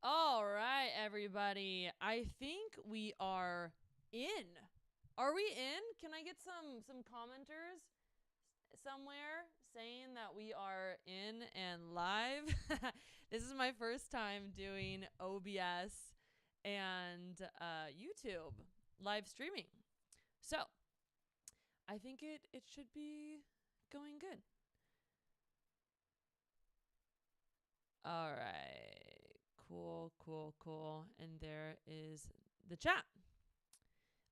All right, everybody. I think we are in. Are we in? Can I get some commenters somewhere saying that we are in and live? This is my first time doing OBS and YouTube live streaming. So, I think it should be going good. All right. Cool. And there is the chat.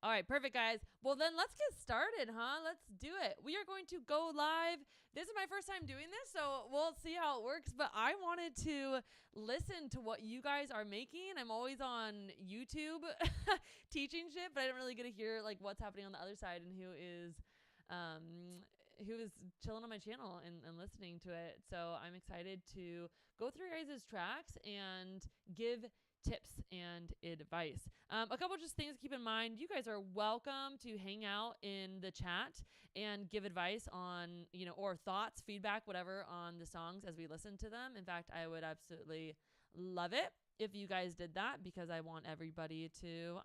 All right, perfect, guys. Well, then let's get started, huh? Let's do it. We are going to go live. This is my first time doing this, so we'll see how it works. But I wanted to listen to what you guys are making. I'm always on YouTube teaching shit, but I didn't really get to hear like what's happening on the other side and who is chilling on my channel and listening to it. So I'm excited to go through your guys' tracks and give tips and advice. A couple just things to keep in mind. You guys are welcome to hang out in the chat and give advice on, or thoughts, feedback, whatever on the songs as we listen to them. In fact, I would absolutely love it if you guys did that because I want everybody to,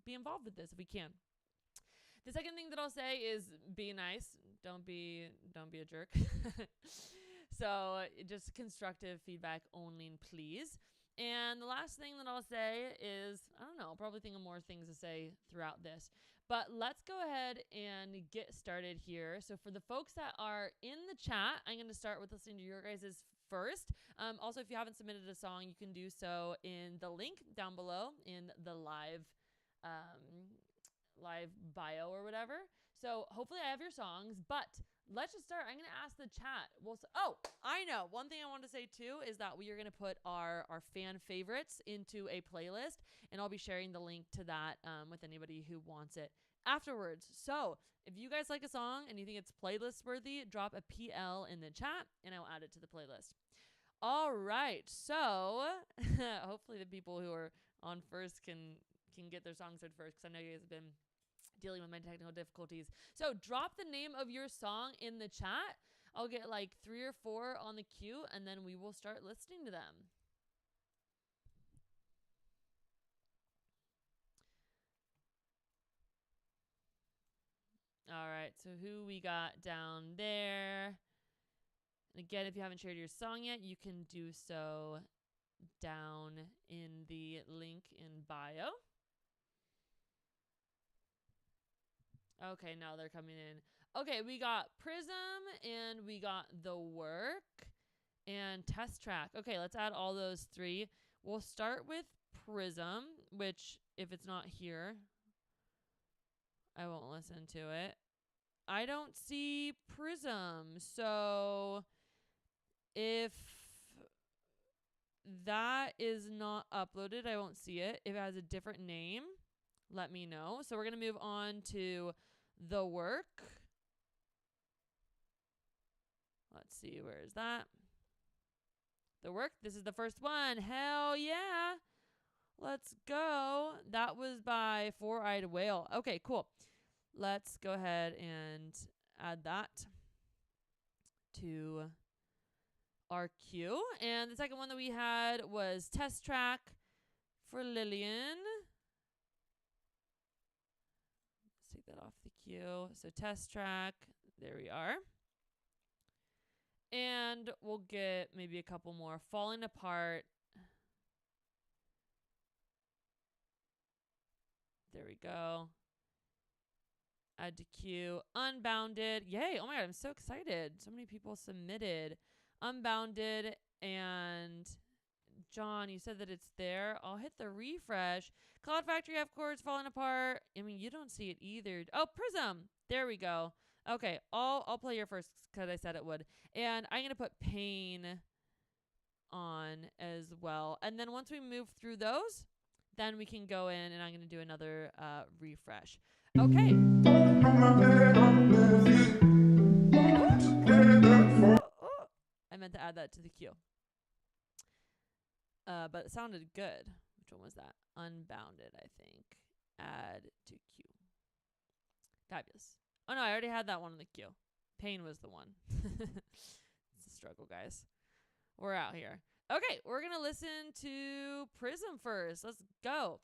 be involved with this if we can. The second thing that I'll say is be nice. Don't be a jerk. So just constructive feedback only, please. And the last thing that I'll say is, I'll probably think of more things to say throughout this. But let's go ahead and get started here. So for the folks that are in the chat, I'm going to start with listening to your guys' first. Also, if you haven't submitted a song, you can do so in the link down below in the live bio or whatever. So hopefully I have your songs, but let's just start. I'm going to ask the chat. I know. One thing I want to say too is that we are going to put our fan favorites into a playlist, and I'll be sharing the link to that with anybody who wants it afterwards. So if you guys like a song and you think it's playlist worthy, drop a PL in the chat and I'll add it to the playlist. All right. So hopefully the people who are on first can get their songs heard first, because I know you guys have been dealing with my technical difficulties. So drop the name of your song in the chat. I'll get like 3 or 4 on the queue, and then we will start listening to them. All right, so who we got down there? And again, if you haven't shared your song yet, you can do so down in the link in bio. Okay, now they're coming in. Okay, we got Prism and we got The Work and Test Track. Okay, let's add all those 3. We'll start with Prism, which if it's not here, I won't listen to it. I don't see Prism. So if that is not uploaded, I won't see it. If it has a different name, let me know. So we're going to move on to The Work. Let's see, where is that? The Work. This is the first one. Hell yeah. Let's go. That was by Four-Eyed Whale. Okay, cool. Let's go ahead and add that to our queue. And the second one that we had was Test Track for Lillian. Let's take that off the queue. So Test Track. There we are. And we'll get maybe a couple more. Falling Apart. There we go. Add to queue. Unbounded. Yay. Oh my God, I'm so excited. So many people submitted. Unbounded. And John, you said that it's there. I'll hit the refresh. Cloud Factory, of course, Falling Apart. I mean, you don't see it either. Oh, Prism. There we go. Okay, I'll play your first because I said it would. And I'm going to put Pain on as well. And then once we move through those, then we can go in and I'm going to do another refresh. Okay. I meant to add that to the queue. But it sounded good. Which one was that? Unbounded, I think. Add to queue. Fabulous. Oh, no, I already had that one in the queue. Pain was the one. It's a struggle, guys. We're out here. Okay, we're going to listen to Prism first. Let's go.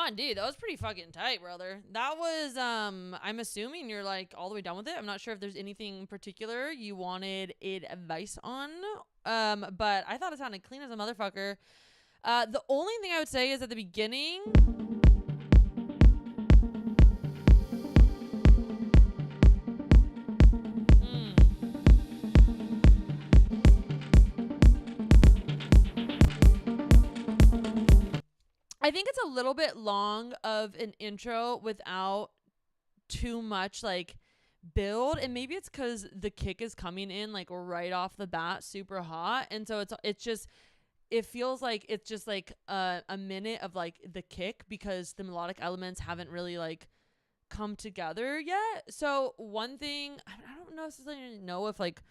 on, dude. That was pretty fucking tight, brother. That was, I'm assuming you're like all the way done with it. I'm not sure if there's anything in particular you wanted advice on. But I thought it sounded clean as a motherfucker. The only thing I would say is at the beginning, I think it's a little bit long of an intro without too much like build, and maybe it's because the kick is coming in like right off the bat super hot, and so it feels like it's just like a minute of like the kick because the melodic elements haven't really like come together yet. So one thing, I don't necessarily know if like,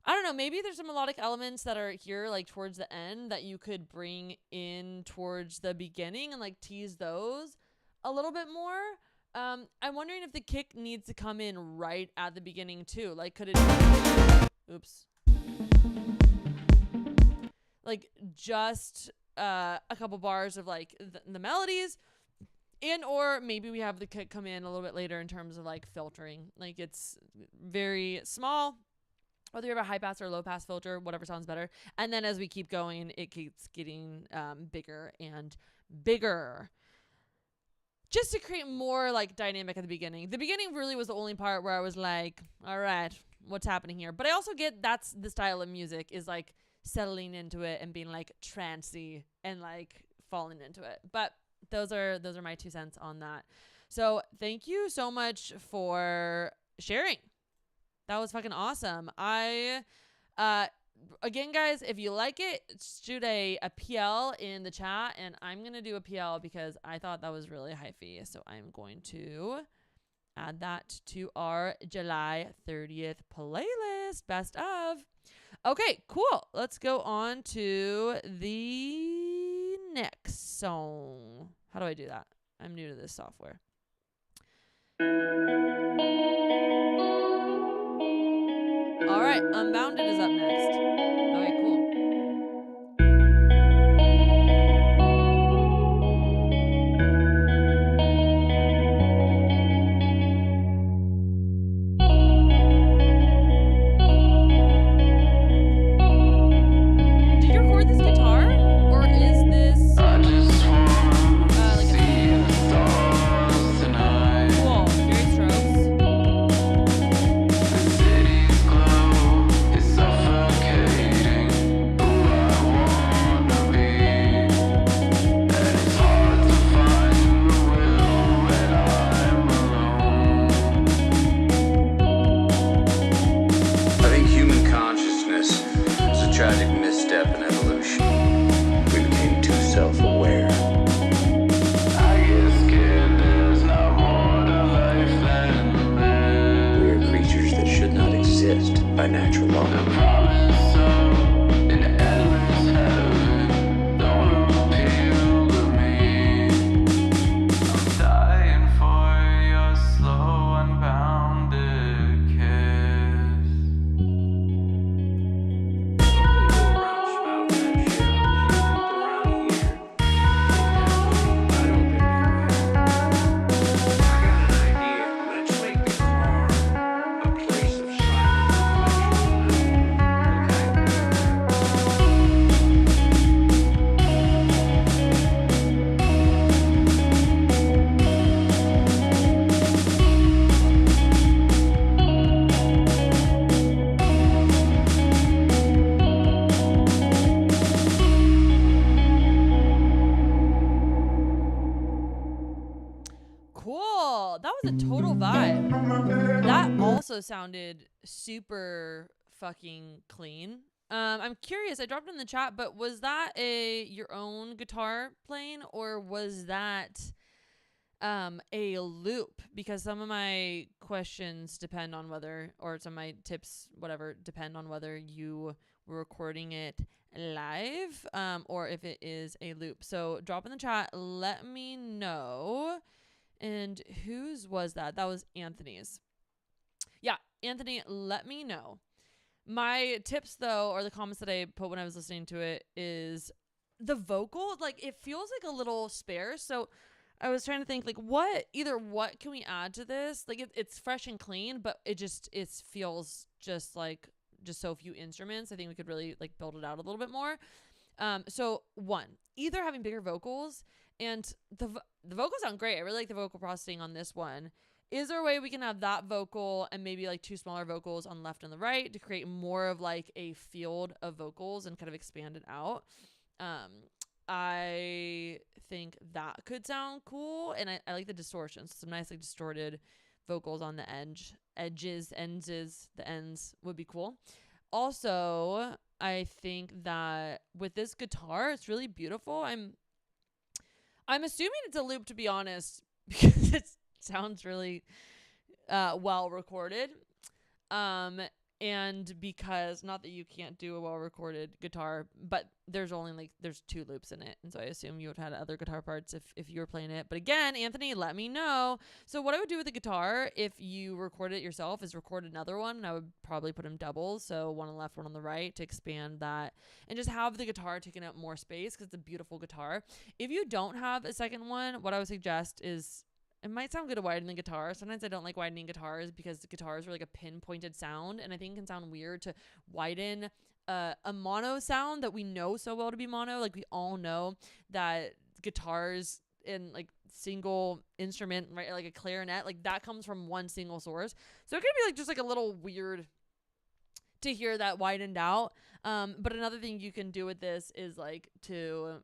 I don't know, maybe there's some melodic elements that are here like towards the end that you could bring in towards the beginning and like tease those a little bit more. I'm wondering if the kick needs to come in right at the beginning too. Like could it oops. Like just a couple bars of like the melodies, and or maybe we have the kick come in a little bit later in terms of like filtering. Like it's very small, whether you have a high pass or low pass filter, whatever sounds better. And then as we keep going, it keeps getting bigger and bigger, just to create more like dynamic at the beginning. The beginning really was the only part where I was like, all right, what's happening here? But I also get that's the style of music, is like settling into it and being like trancy and like falling into it. But those are my 2 cents on that. So thank you so much for sharing. That was fucking awesome. Again, guys, if you like it, shoot a PL in the chat, and I'm going to do a PL because I thought that was really hyphy. So I'm going to add that to our July 30th playlist. Best of. Okay, cool. Let's go on to the next song. How do I do that? I'm new to this software. All right, Unbounded is up next. Okay, cool. Did you record this guitar? Or is this like a cool, very strokes. Tragic misstep in evolution. We became too self-aware. I get scared, there's not more to life than this. We are creatures that should not exist by natural law. The promise of an endless heaven don't appeal to me. I'm dying for your slow, unbounded kiss. Cool. That was a total vibe. That also sounded super fucking clean. I'm curious, I dropped it in the chat, but was that your own guitar playing, or was that a loop? Because some of my questions depend on whether, or some of my tips, whatever, depend on whether you were recording it live or if it is a loop. So drop in the chat, let me know. And whose was that? That was Anthony's. Yeah, Anthony, let me know. My tips, though, or the comments that I put when I was listening to it, is the vocal, like, it feels like a little sparse. So I was trying to think like what can we add to this? Like it's fresh and clean, but it feels just so few instruments. I think we could really like build it out a little bit more. So one, either having bigger vocals, and the vocals sound great. I really like the vocal processing on this one. Is there a way we can have that vocal and maybe like 2 smaller vocals on the left and the right to create more of like a field of vocals and kind of expand it out? I think that could sound cool, and I like the distortions. Some nice like distorted vocals on the edges, the ends would be cool. Also, I think that with this guitar, it's really beautiful. I'm assuming it's a loop, to be honest, because it sounds really well recorded. And because, not that you can't do a well recorded guitar, but there's 2 loops in it, and so I assume you would have had other guitar parts if you were playing it. But again, Anthony, let me know. So what I would do with the guitar if you record it yourself is record another one, and I would probably put them doubles, so one on the left, one on the right, to expand that and just have the guitar taking up more space because it's a beautiful guitar. If you don't have a second one, what I would suggest is, it might sound good to widen the guitar. Sometimes I don't like widening guitars because the guitars are like a pinpointed sound, and I think it can sound weird to widen a mono sound that we know so well to be mono. Like we all know that guitars in like single instrument, right, like a clarinet, like that comes from one single source. So it could be like just like a little weird to hear that widened out. But another thing you can do with this is like to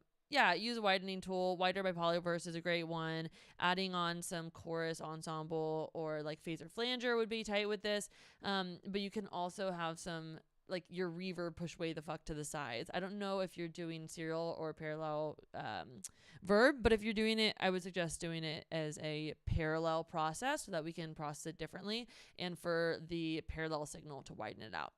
use a widening tool. Wider by Polyverse is a great one. Adding on some chorus ensemble or like phaser flanger would be tight with this. But you can also have some like your reverb push way the fuck to the sides. I don't know if you're doing serial or parallel verb, but if you're doing it, I would suggest doing it as a parallel process so that we can process it differently, and for the parallel signal to widen it out.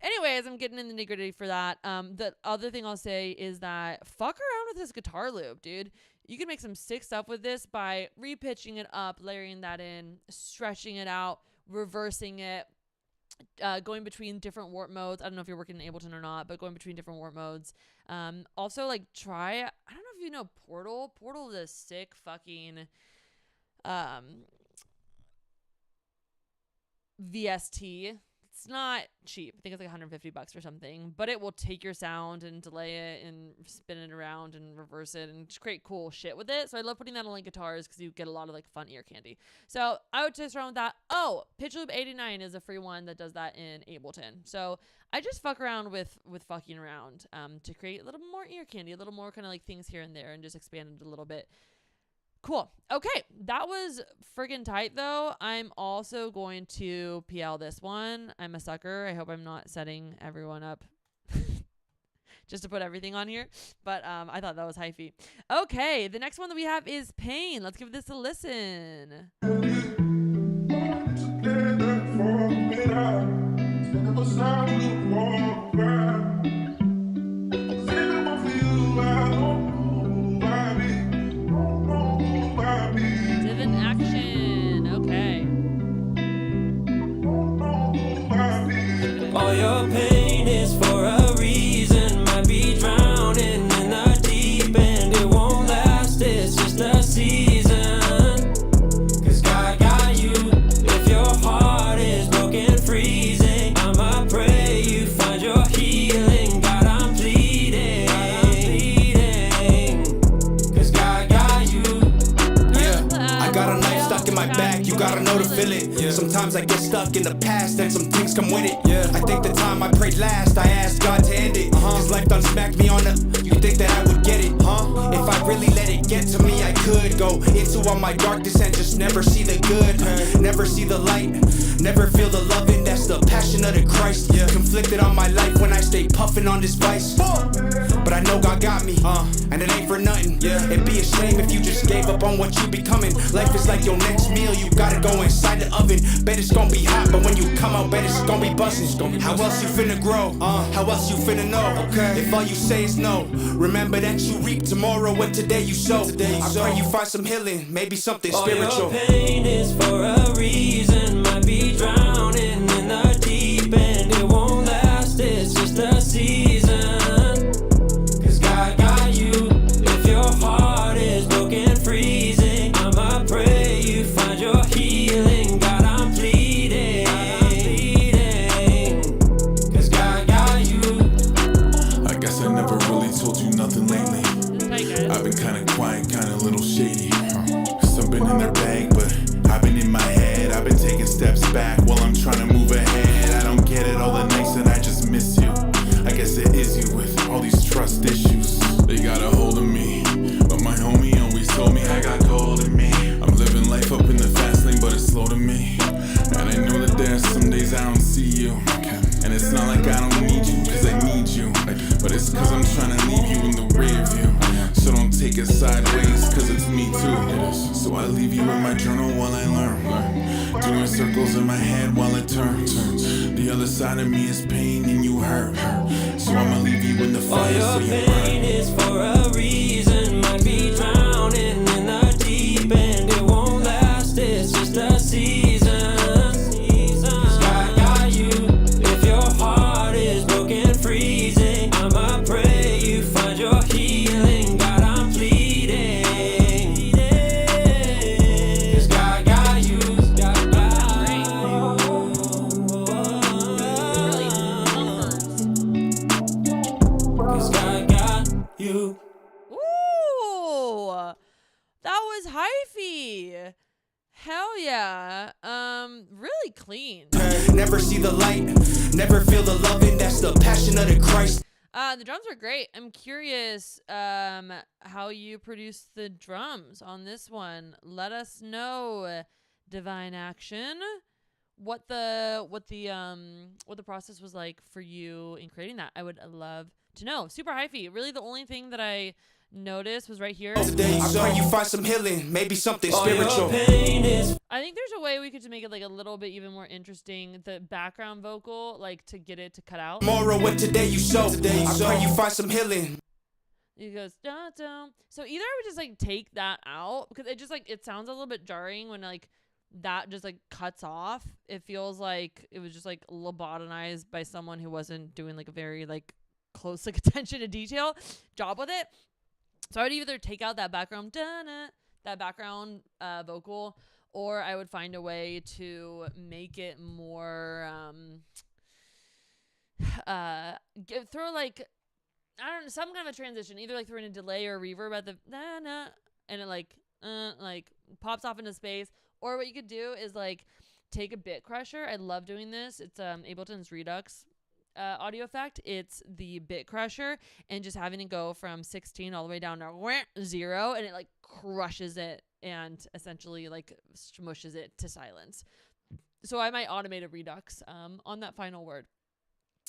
Anyways, I'm getting in the nitty-gritty for that. The other thing I'll say is that fuck around with this guitar loop, dude. You can make some sick stuff with this by repitching it up, layering that in, stretching it out, reversing it, going between different warp modes. I don't know if you're working in Ableton or not, but going between different warp modes. Also, like, I don't know if you know Portal. Portal is a sick fucking VST. It's not cheap. I think it's like $150 or something, but it will take your sound and delay it and spin it around and reverse it and just create cool shit with it. So I love putting that on like guitars because you get a lot of like fun ear candy. So I would test around with that. Oh, Pitch Loop 89 is a free one that does that in Ableton. So I just fuck around with fucking around to create a little more ear candy, a little more kind of like things here and there, and just expand it a little bit. Cool. Okay. That was friggin' tight though. I'm also going to PL this one. I'm a sucker. I hope I'm not setting everyone up just to put everything on here. But I thought that was hyphy. Okay. The next one that we have is Pain. Let's give this a listen. Divin action. Okay. All your pain is for a reason. Might be drowning in the deep end. It won't last, it's just a season. Cause God got you. If your heart is broken, freezing, I'ma pray you find your healing. God, I'm pleading. Cause God got you. Yeah, I got a knife stuck in my back, you gotta know to feel it. Yeah. Sometimes I get stuck in the past and some things come with it. Yeah. I think the time I prayed last, I asked God to end it. Cause life done smacked me on the, you think that I would get it? If I really let it get to me, I could go into all my darkness and just never see the good. Never see the light, never feel the loving, that's the passion of the Christ. Yeah. Conflicted on my life when I stay puffing on this vice. But I know God got me, and it ain't for nothing. Yeah. It'd be a shame if you just gave up on what you becoming. Life is like your next meal, you gotta go inside the oven. Bet it's gonna be hot, but when you come out, bet it's gonna be bustin'. How else you finna grow? How else you finna know? Okay. If all you say is no, remember that you reap tomorrow what today you sow. I pray you find some healing, maybe something spiritual. All your pain is for a reason. Might be drowning in the deep end. It won't last, it's just a season. Cause God got you. If your heart is broken, freezing, So I leave you in my journal while I learn. Doing circles in my head while it turns. The other side of me is pain and you hurt. So I'ma leave you in the All fire so your you pain burn. is for a reason. Might be drowning in the deep end. It won't last, it's just a season. 'Cause God got you. If your heart is broken, freezing, I'ma pray you find your healing. God, I'm pleading. 'Cause God got you. God got Really bumpers. 'Cause God got you. Ooh, that was hyphy. Hell yeah. Really clean. Never see the light, never feel the loving. That's the passion of the Christ. The drums were great. I'm curious how you produced the drums on this one. Let us know, Divine Action, what the process was like for you in creating that. I would love to know. Super hyphy. Really, the only thing that I noticed was right here. Today, I pray you find some healing, maybe something All your spiritual. pain is I think there's a way we could to make it like a little bit even more interesting. The background vocal, like to get it to cut out. Tomorrow, what today you sow. I pray you find some healing. It goes dun, dun. So either I would just like take that out because it just like it sounds a little bit jarring when like that just like cuts off. It feels like it was just like lobotomized by someone who wasn't doing like a very like close like attention to detail job with it. So I would either take out that background vocal, or I would find a way to make it more throw like I don't know, some kind of a transition, either like throwing a delay or a reverb at the and it like pops off into space. Or what you could do is like take a bit crusher. I love doing this. It's Ableton's Redux audio effect. It's the bit crusher and just having it go from 16 all the way down to 0, and it like crushes it and essentially like smushes it to silence. So I might automate a Redux on that final word.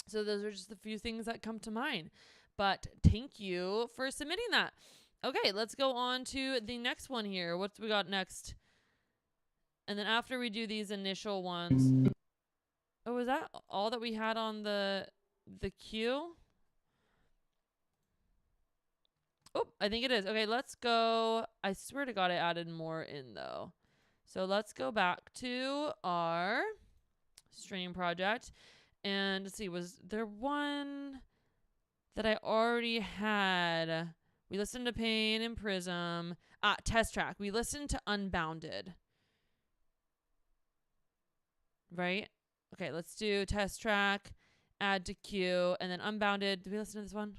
So those are just a few things that come to mind. But thank you for submitting that. Okay, let's go on to the next one here. What we got next? And then after we do these initial ones. Oh, is that all that we had on the queue? Oh, I think it is. Okay, let's go. I swear to God, I added more in though. So let's go back to our stream project. And let's see, was there one that I already had? We listened to Pain and Prism. Test track. We listened to Unbounded. Right? Okay, let's do test track, add to queue, and then Unbounded. Did we listen to this one?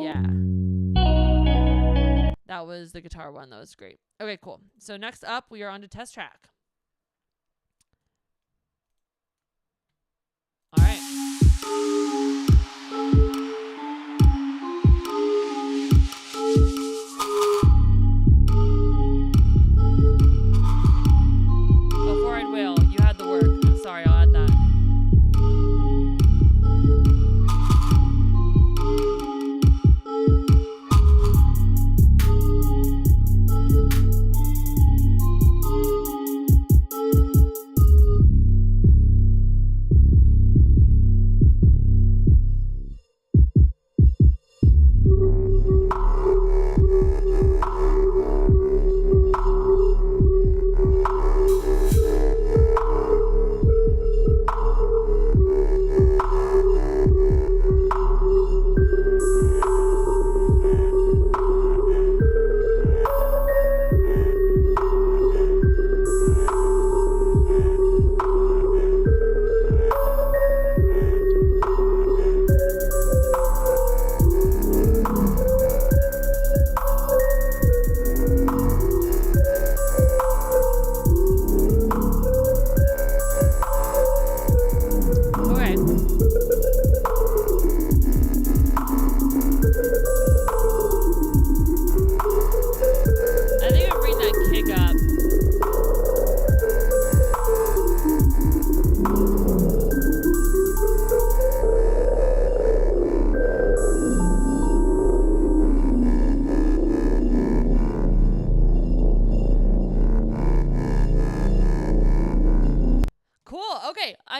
Yeah. That was the guitar one. That was great. Okay, cool. So next up, we are on to test track. All right. Before I'd wail, you had the work. I'm sorry, I'll add that.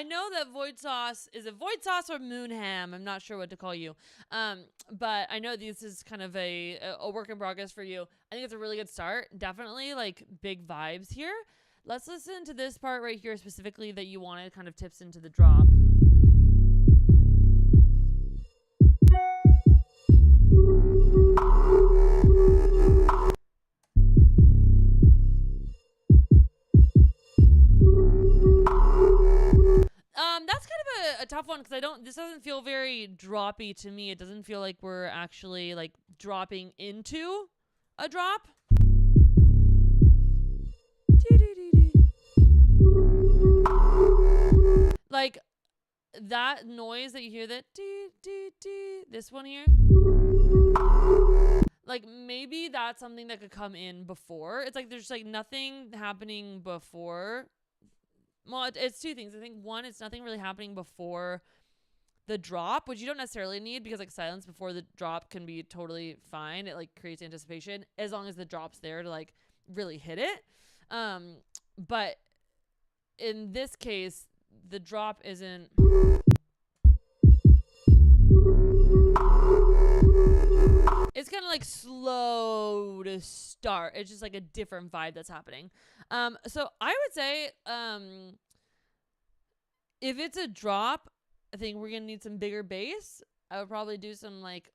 I know that Void Sauce, is it Void Sauce or Moonham? I'm not sure what to call you. But I know this is kind of a work in progress for you. I think it's a really good start. Definitely like big vibes here. Let's listen to this part right here specifically that you wanted, kind of tips into the drop. That's kind of a tough one because this doesn't feel very droppy to me. It doesn't feel like we're actually like dropping into a drop. Like that noise that you hear, that this one here, like maybe that's something that could come in before. It's like there's like nothing happening before. Well, it's two things. I think one, it's nothing really happening before the drop, which you don't necessarily need because like silence before the drop can be totally fine. It like creates anticipation as long as the drop's there to like really hit it. But in this case, the drop isn't. It's kind of like slow to start. It's just like a different vibe that's happening. So I would say, if it's a drop, I think we're going to need some bigger bass. I would probably do some like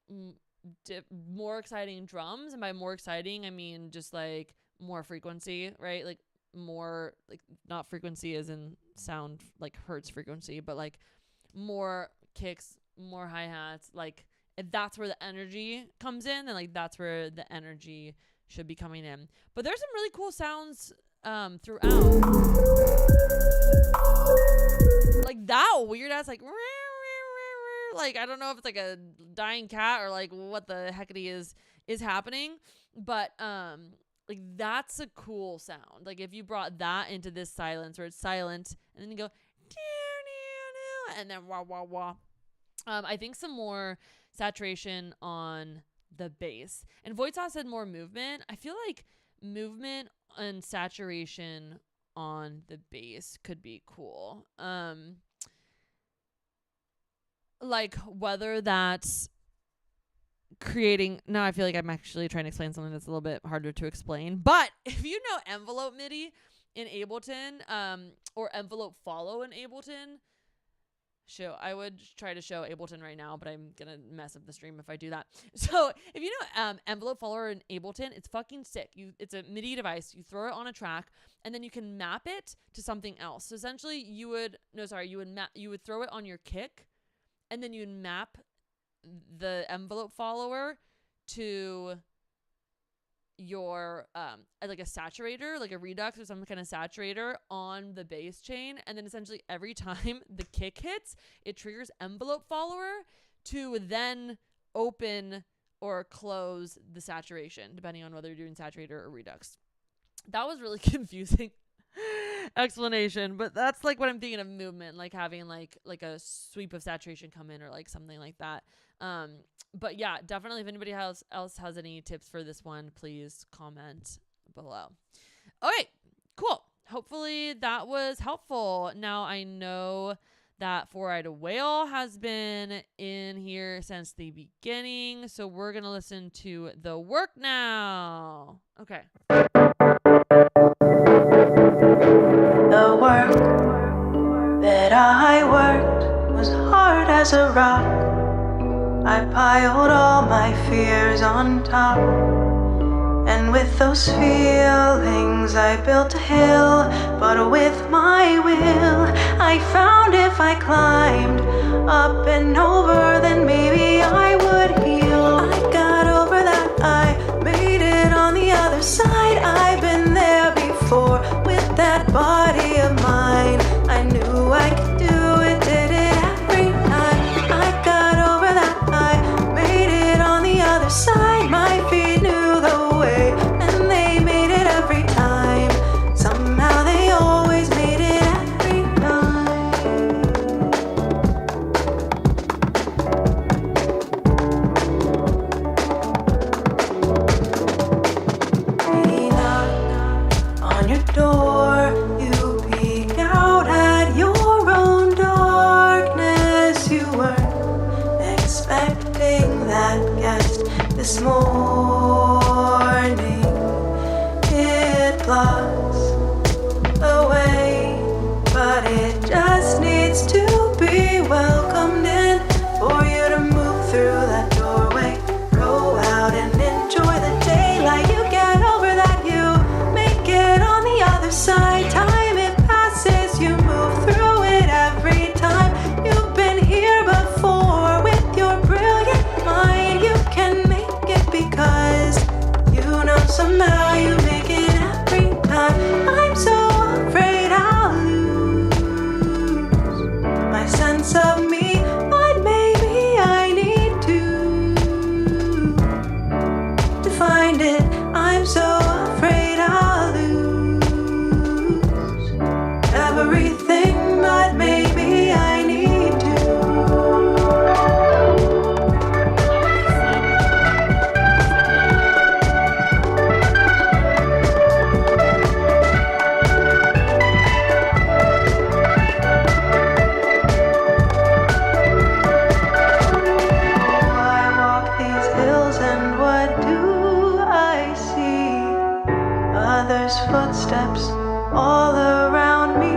more exciting drums. And by more exciting, I mean just like more frequency, right? Like more, like not frequency as in sound like hertz frequency, but like more kicks, more hi-hats. Like if that's where the energy comes in, then like that's where the energy should be coming in. But there's some really cool sounds throughout. Like that weird ass like I don't know if it's like a dying cat or like what the heckity is happening, but like that's a cool sound. Like if you brought that into this silence where it's silent and then you go and then wah wah wah. I think some more saturation on the bass. And Void Sauce said more movement. I feel like movement and saturation on the bass could be cool. Like whether that's creating, now I feel like I'm actually trying to explain something that's a little bit harder to explain, but if you know envelope MIDI in Ableton, or envelope follow in Ableton, I would try to show Ableton right now, but I'm gonna mess up the stream if I do that. So if you know envelope follower in Ableton, it's fucking sick. It's a MIDI device. You throw it on a track, and then you can map it to something else. So essentially, you would throw it on your kick, and then you'd map the envelope follower to your like a saturator, like a redux or some kind of saturator on the bass chain, and then essentially every time the kick hits, it triggers envelope follower to then open or close the saturation depending on whether you're doing saturator or redux. That was really confusing explanation, but that's like what I'm thinking of movement, like having like a sweep of saturation come in or like something like that. But yeah, definitely if anybody else has any tips for this one, please comment below. Okay, cool. Hopefully that was helpful. Now I know that Four-Eyed Whale has been in here since the beginning, so we're going to listen to the work now. Okay. The work that I worked was hard as a rock. I piled all my fears on top, and with those feelings I built a hill. But with my will, I found if I climbed up and over, then maybe I would heal. I got over that, I made it on the other side. I've been there before with that body of mine. I knew I could do it, did it every night. I got over that, I made it on the other side. My feet knew the way, and they made it every time. Somehow they always made it every time. flaws away, but it just needs to be welcomed in for you to move through that doorway. Go out and enjoy the daylight. You get over that, you make it on the other side. Time it passes, you move through it every time. You've been here before with your brilliant mind. You can make it because you know somehow you make it every time. I'm so afraid I'll lose my sense of me, but maybe I need to find it. I'm so afraid I'll lose everything, but maybe I need to. I walk these hills and what do I see? Others' footsteps all around me.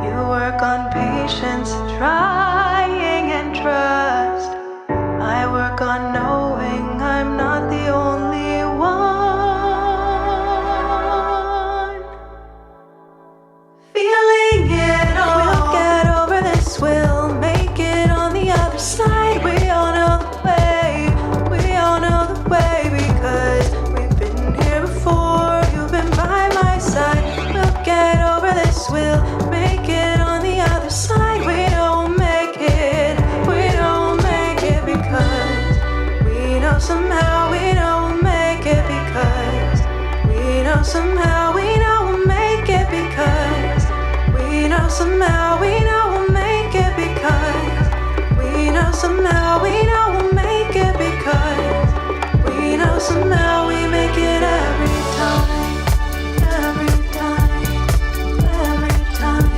You work on patience, trying and trust. I work on knowing I'm not the only one. Feeling it all. We'll get over this, we'll make it on the other side. We all know the way, we all know the way, because we've been here before. You've been by my side. We'll get over this, we'll make it on the other side. We don't make it because we know somehow we don't make it, because we know somehow we know we'll make it, because we know somehow we know we'll make it, because we know somehow we know we'll make it, because we know somehow we make it every time, every time, every time,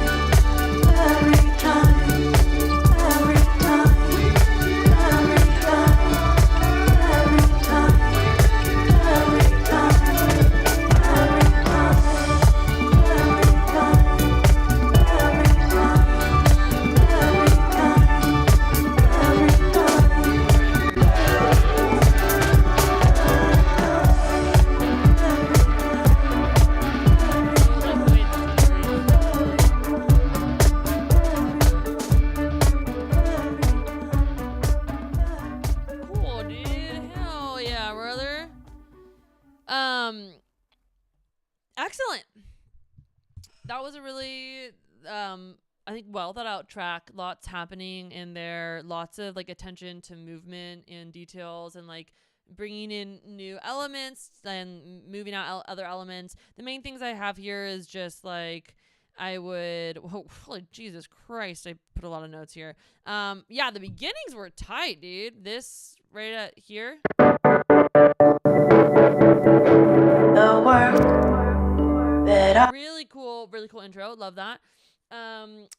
every time, every time, every time, every time, every time, every Cool, dude. Hell yeah, brother. Excellent. That was a really, I think, well thought out track. Lots happening in there. Lots of like attention to movement and details, and like bringing in new elements and moving out other elements. The main things I have here is just like I would, holy Jesus Christ, I put a lot of notes here. Yeah, the beginnings were tight, dude. This right at here. The work that I Really cool intro. Love that.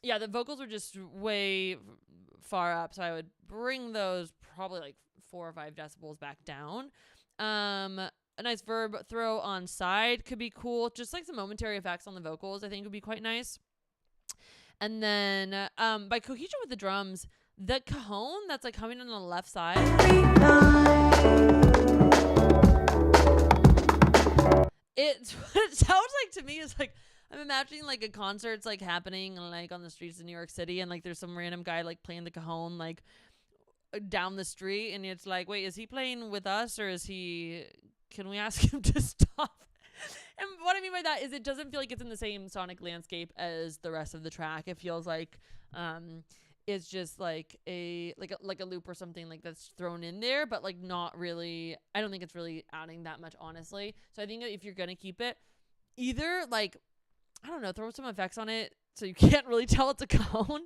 Yeah, the vocals were just way far up, so I would bring those probably like 4 or 5 decibels back down. A nice verb throw on side could be cool. Just like some momentary effects on the vocals, I think would be quite nice. And then by Cohesion with the drums, the cajon that's like coming on the left side. What it sounds like to me is like I'm imagining like a concert's like happening like on the streets of New York City, and like there's some random guy like playing the cajon like down the street, and it's like, wait, is he playing with us, or can we ask him to stop? And what I mean by that is it doesn't feel like it's in the same sonic landscape as the rest of the track. It feels like it's just like a loop or something like that's thrown in there, but like not really. I don't think it's really adding that much, honestly. So I think that if you're gonna keep it, either like, I don't know, throw some effects on it so you can't really tell it's a cone,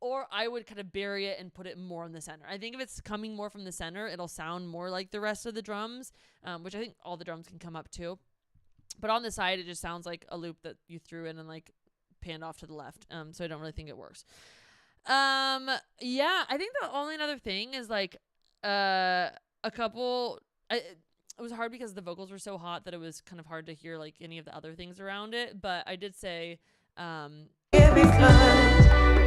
or I would kind of bury it and put it more in the center. I think if it's coming more from the center, it'll sound more like the rest of the drums, which I think all the drums can come up too. But on the side, it just sounds like a loop that you threw in and like panned off to the left. So I don't really think it works. Yeah, I think the only other thing is like a couple. it was hard because the vocals were so hot that it was kind of hard to hear like any of the other things around it. But I did say, because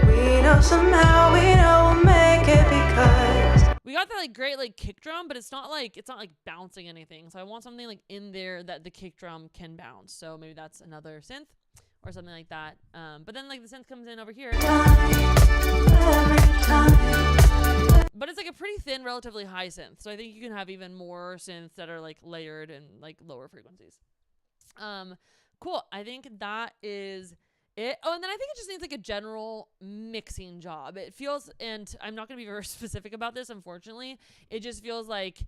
we know somehow we know we'll make it because we got that like great like kick drum, but it's not like bouncing anything. So I want something like in there that the kick drum can bounce. So maybe that's another synth or something like that. But then like the synth comes in over here. every time. But it's like a pretty thin, relatively high synth. So I think you can have even more synths that are like layered and like lower frequencies. Cool. I think that is it. Oh, and then I think it just needs like a general mixing job. It feels, and I'm not going to be very specific about this, unfortunately. It just feels like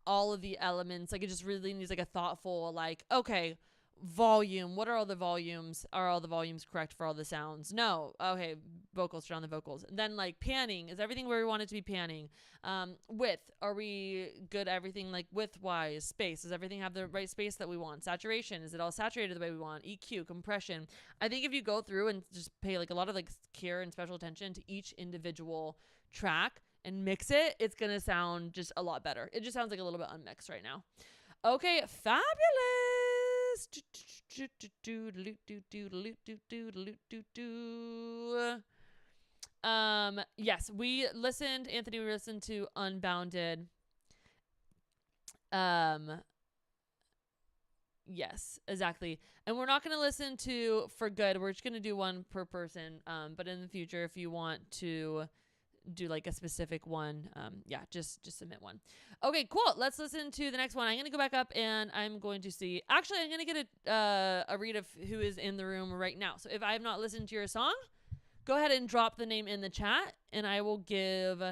all of the elements, like it just really needs like a thoughtful, like, okay, volume, what are all the volumes? Are all the volumes correct for all the sounds? No. Okay, vocals, turn on the vocals. And then like panning, is everything where we want it to be panning? Width, are we good at everything like width wise? Space, does everything have the right space that we want? Saturation, is it all saturated the way we want? EQ, compression. I think if you go through and just pay like a lot of like care and special attention to each individual track and mix it, it's gonna sound just a lot better. It just sounds like a little bit unmixed right now. Okay, fabulous. Yes, we listened, Anthony, we listened to Unbounded. Yes, exactly. And we're not going to listen to For Good. We're just going to do one per person. But in the future, if you want to do like a specific one, yeah, just submit one. Okay, cool. Let's listen to the next one. I'm going to go back up and I'm going to see, actually, I'm going to get a read of who is in the room right now. So if I have not listened to your song, go ahead and drop the name in the chat and I will give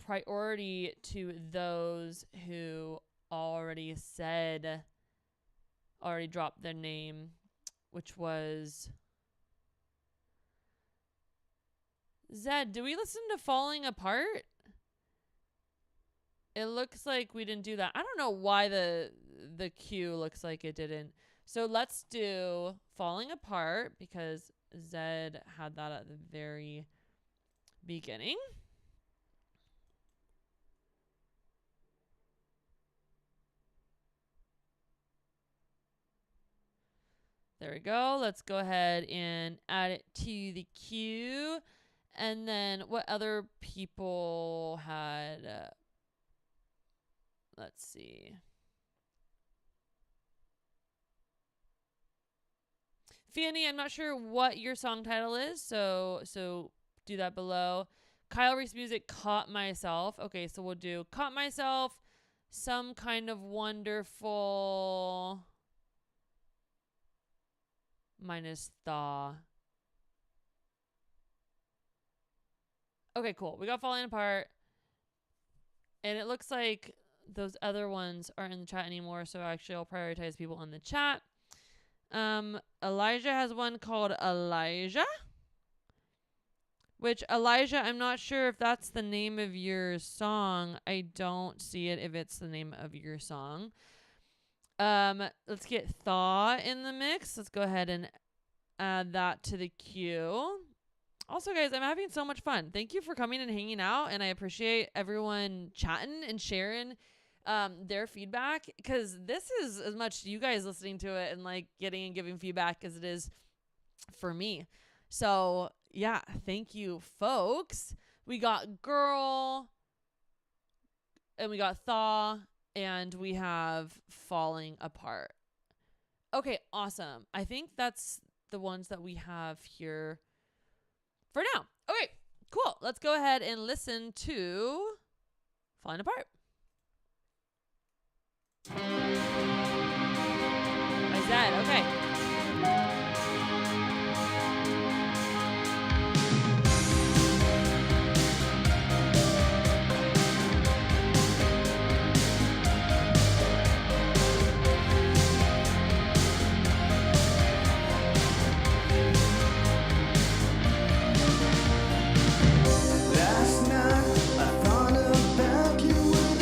priority to those who already dropped their name, which was Zed. Did we listen to Falling Apart? It looks like we didn't do that. I don't know why the queue looks like it didn't. So let's do Falling Apart because Zed had that at the very beginning. There we go. Let's go ahead and add it to the queue. And then what other people had? Let's see. Fanny, I'm not sure what your song title is, so do that below. Kyle Reese Music, Caught Myself. Okay, so we'll do Caught Myself, Some Kind of Wonderful minus Thaw. Okay, cool. We got Falling Apart. And it looks like those other ones aren't in the chat anymore, so actually I'll prioritize people in the chat. Elijah has one called Elijah. Which, Elijah, I'm not sure if that's the name of your song. I don't see it if it's the name of your song. Let's get Thaw in the mix. Let's go ahead and add that to the queue. Also, guys, I'm having so much fun. Thank you for coming and hanging out, and I appreciate everyone chatting and sharing their feedback, because this is as much you guys listening to it and like getting and giving feedback as it is for me. So yeah, thank you, folks. We got Girl, and we got Thaw, and we have Falling Apart. Okay, awesome. I think that's the ones that we have here for now. Okay, cool. Let's go ahead and listen to Falling Apart. I said, okay. Last night I thought about you when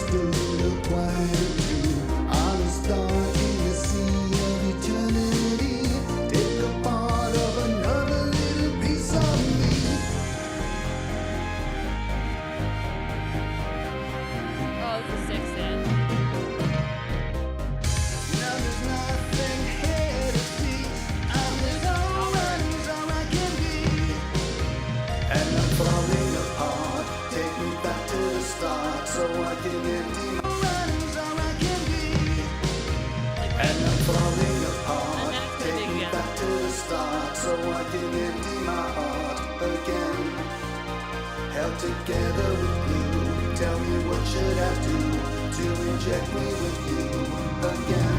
just a little quieter too. I'm a star in the sea of eternity. Take a part of another little piece of me. Oh, this is 6 in. Now there's nothing here to see. I'm as alright as all I can be. And I'm falling apart. Take me back to the start so I can empty my alright as all I can be. And I'm falling apart. Take me back to the start so I can empty my heart again. Held together with glue. Tell me what should I do to inject me with you again.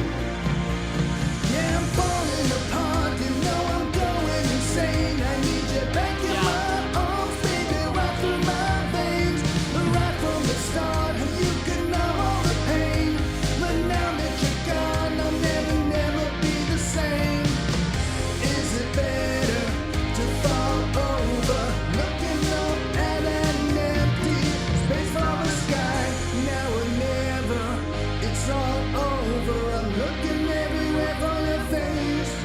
Yeah, I'm falling apart. You know I'm going insane. I need you back in my arms, baby, right through my veins. Right from the start, you could know all the pain. But now that you're gone, I'll never, never be the same. Is it better to fall over, looking up at an empty space from the sky? Now or never, it's all over. I'm looking everywhere for your face.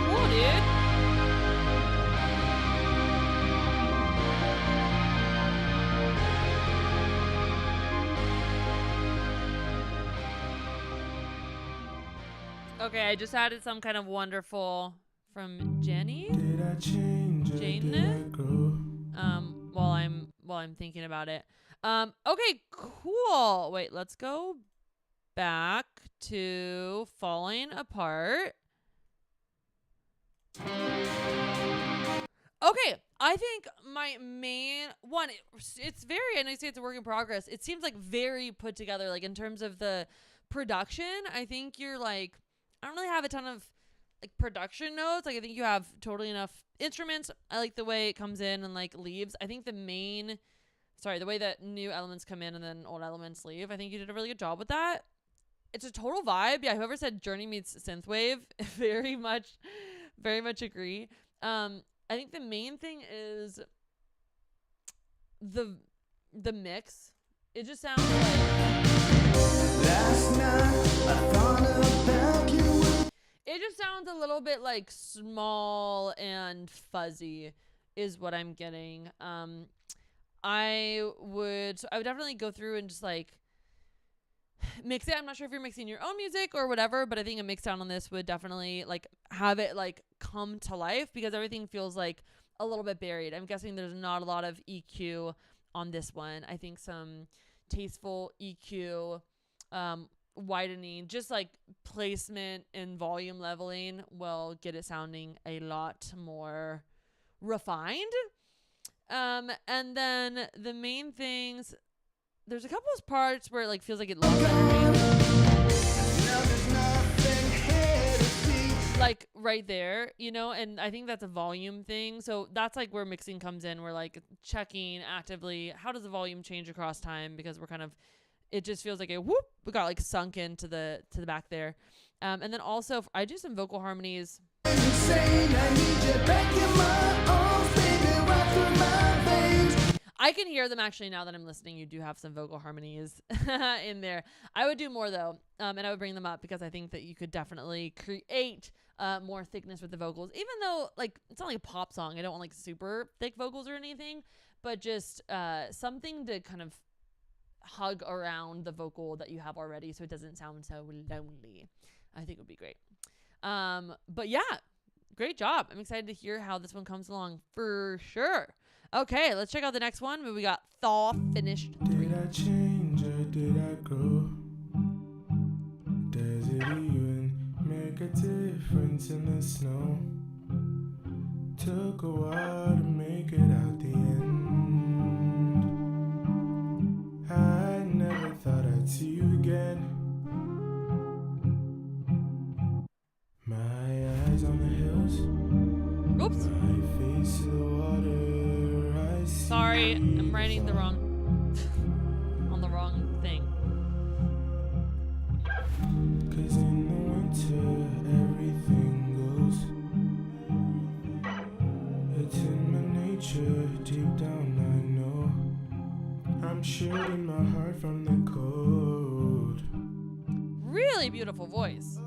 Cool, dude. Okay, I just added some kind of wonderful from Jenny. Did I change or Jane? did I grow? While I'm thinking about it. Okay, cool. Wait, let's go back to Falling Apart. Okay, I think my main one, it's very, I know you say it's a work in progress. It seems like very put together, like in terms of the production. I think you're like, I don't really have a ton of like production notes. Like I think you have totally enough instruments. I like the way it comes in and like leaves. I think the way that new elements come in and then old elements leave. I think you did a really good job with that. It's a total vibe. Yeah, whoever said Journey meets synthwave, very much agree. I think the main thing is the mix. It just sounds like Last night I thought about you. it just sounds a little bit like small and fuzzy is what I'm getting. I would definitely go through and just like mix it. I'm not sure if you're mixing your own music or whatever, but I think a mix down on this would definitely like have it like come to life because everything feels like a little bit buried. I'm guessing there's not a lot of EQ on this one. I think some tasteful EQ, widening, just like placement and volume leveling will get it sounding a lot more refined. And then the main things, there's a couple of parts where it like feels like it lost like right there, you know, and I think that's a volume thing. So that's like where mixing comes in. We're like checking actively, how does the volume change across time? Because we're kind of, it just feels like we got like sunk into the back there. And then also I do some vocal harmonies. I can hear them actually now that I'm listening. You do have some vocal harmonies in there. I would do more though, and I would bring them up because I think that you could definitely create more thickness with the vocals. Even though like it's not like a pop song, I don't want like super thick vocals or anything, but just something to kind of hug around the vocal that you have already, so it doesn't sound so lonely. I think it would be great. But yeah, great job. I'm excited to hear how this one comes along for sure. Okay, let's check out the next one. We got Thaw Finished 3. Did I change or did I grow? Does it even make a difference in the snow? Took a while to make it out the end. I never thought I'd see you again. My eyes on the hills. Oops. My face in the water. Sorry, I'm writing the wrong on the wrong thing. 'Cause in the winter everything goes. It's in my nature, deep down I know. I'm shielding my heart from the cold. Really beautiful voice.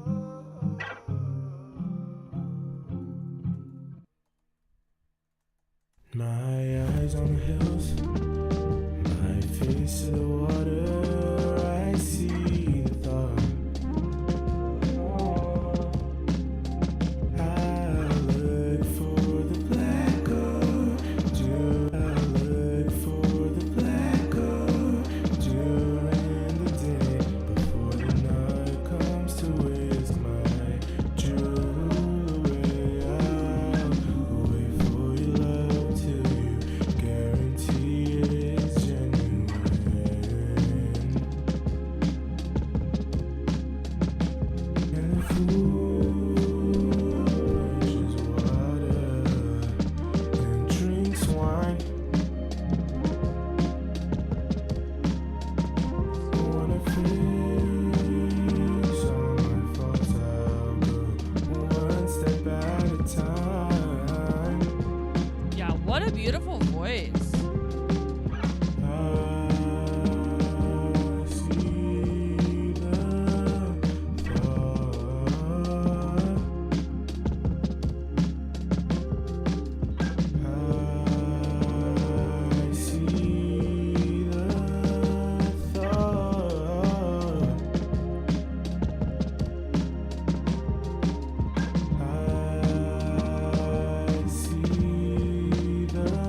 My eyes on the hills, my face to the water. I see the thought. I look for the black gold. I look for the black gold during the day before the night comes to waste my jewelry. I'll wait for your love till you guarantee it is genuine. And the fool pushes water and drinks wine. Wanna fix all my faults, I'll go one step at a time. Yeah, what a beautiful voice. I see the thought. I see the thought. I see the thought.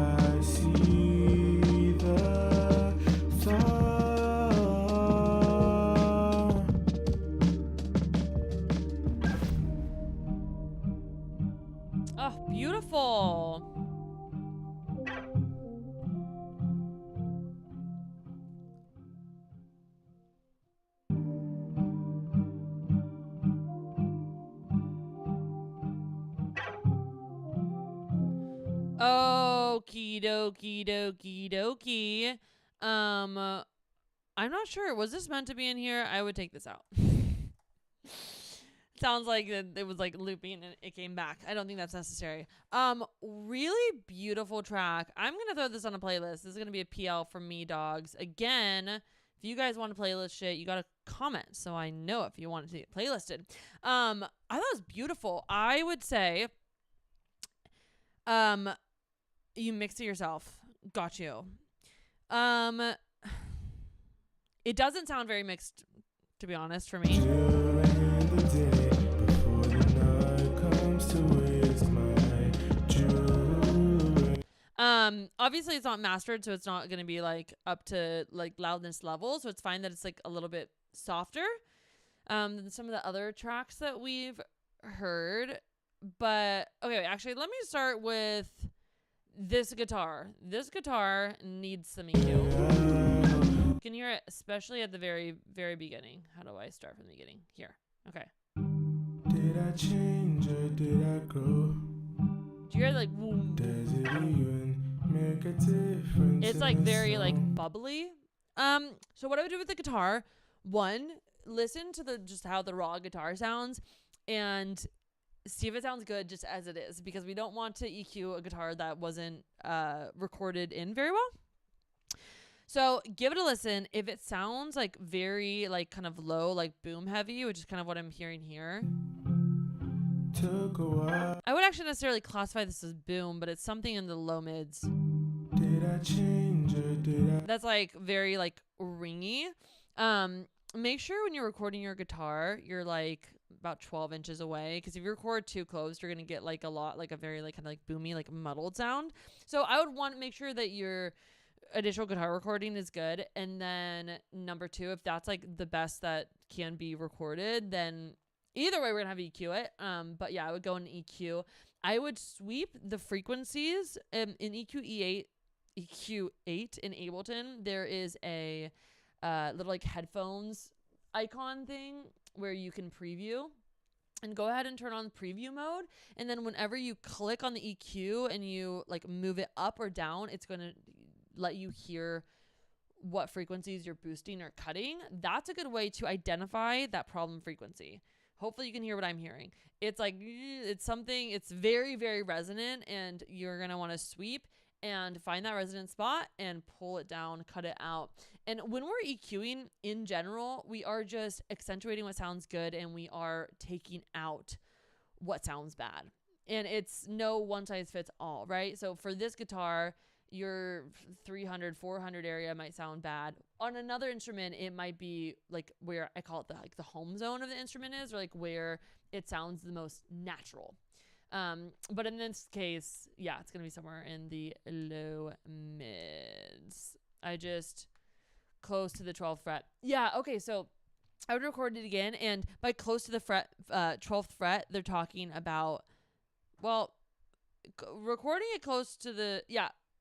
I see the thought. Oh, beautiful. Okie dokie dokie dokie. I'm not sure. Was this meant to be in here? I would take this out. Sounds like it was like looping and it came back. I don't think that's necessary. Really beautiful track. I'm gonna throw this on a playlist. This is gonna be a PL from me, dogs. Again, if you guys want to playlist shit, you gotta comment so I know if you want it to get playlisted. I thought it was beautiful. I would say, you mix it yourself. Got you. It doesn't sound very mixed, to be honest, for me. During the day before the night comes to waste my jewelry. Obviously it's not mastered, so it's not gonna be like up to like loudness level, so it's fine that it's like a little bit softer than some of the other tracks that we've heard. But okay, actually let me start with this guitar. This guitar needs some EQ. You can hear it especially at the very, very beginning. How do I start from the beginning? Here. Okay. Did I change or did I grow? Do you hear like boom? Does it even make a difference? It's in like the very like song? bubbly. So what I would do with the guitar, one, listen to the just how the raw guitar sounds and see if it sounds good just as it is, because we don't want to EQ a guitar that wasn't recorded in very well. So give it a listen. If it sounds like very like kind of low, like boom heavy, which is kind of what I'm hearing here, Took a while. I would actually necessarily classify this as boom, but it's something in the low mids. Did I change or did I? That's like very like ringy. Make sure when you're recording your guitar, you're like about 12 inches away, because if you record too close, you're gonna get like a lot like a very like kind of like boomy, like muddled sound. So I would want to make sure that your initial guitar recording is good, and then number two, if that's like the best that can be recorded, then either way we're gonna have to EQ it. But yeah, I would go in EQ. I would sweep the frequencies in EQ8 in Ableton. There is a little like headphones icon thing where you can preview, and go ahead and turn on preview mode. And then whenever you click on the EQ and you like move it up or down, it's going to let you hear what frequencies you're boosting or cutting, that's a good way to identify that problem frequency. Hopefully you can hear what I'm hearing. It's like, it's something, it's very, very resonant, and you're going to want to sweep and find that resonant spot and pull it down, cut it out. And when we're EQing in general, we are just accentuating what sounds good, and we are taking out what sounds bad. And it's no one size fits all, right? So for this guitar, your 300, 400 area might sound bad. On another instrument, it might be like where I call it the home zone of the instrument is, or like where it sounds the most natural. But in this case, yeah, it's going to be somewhere in the low mids. I just close to the 12th fret. Yeah. Okay. So I would record it again. And by close to the 12th fret, they're talking about, well, recording it close to the,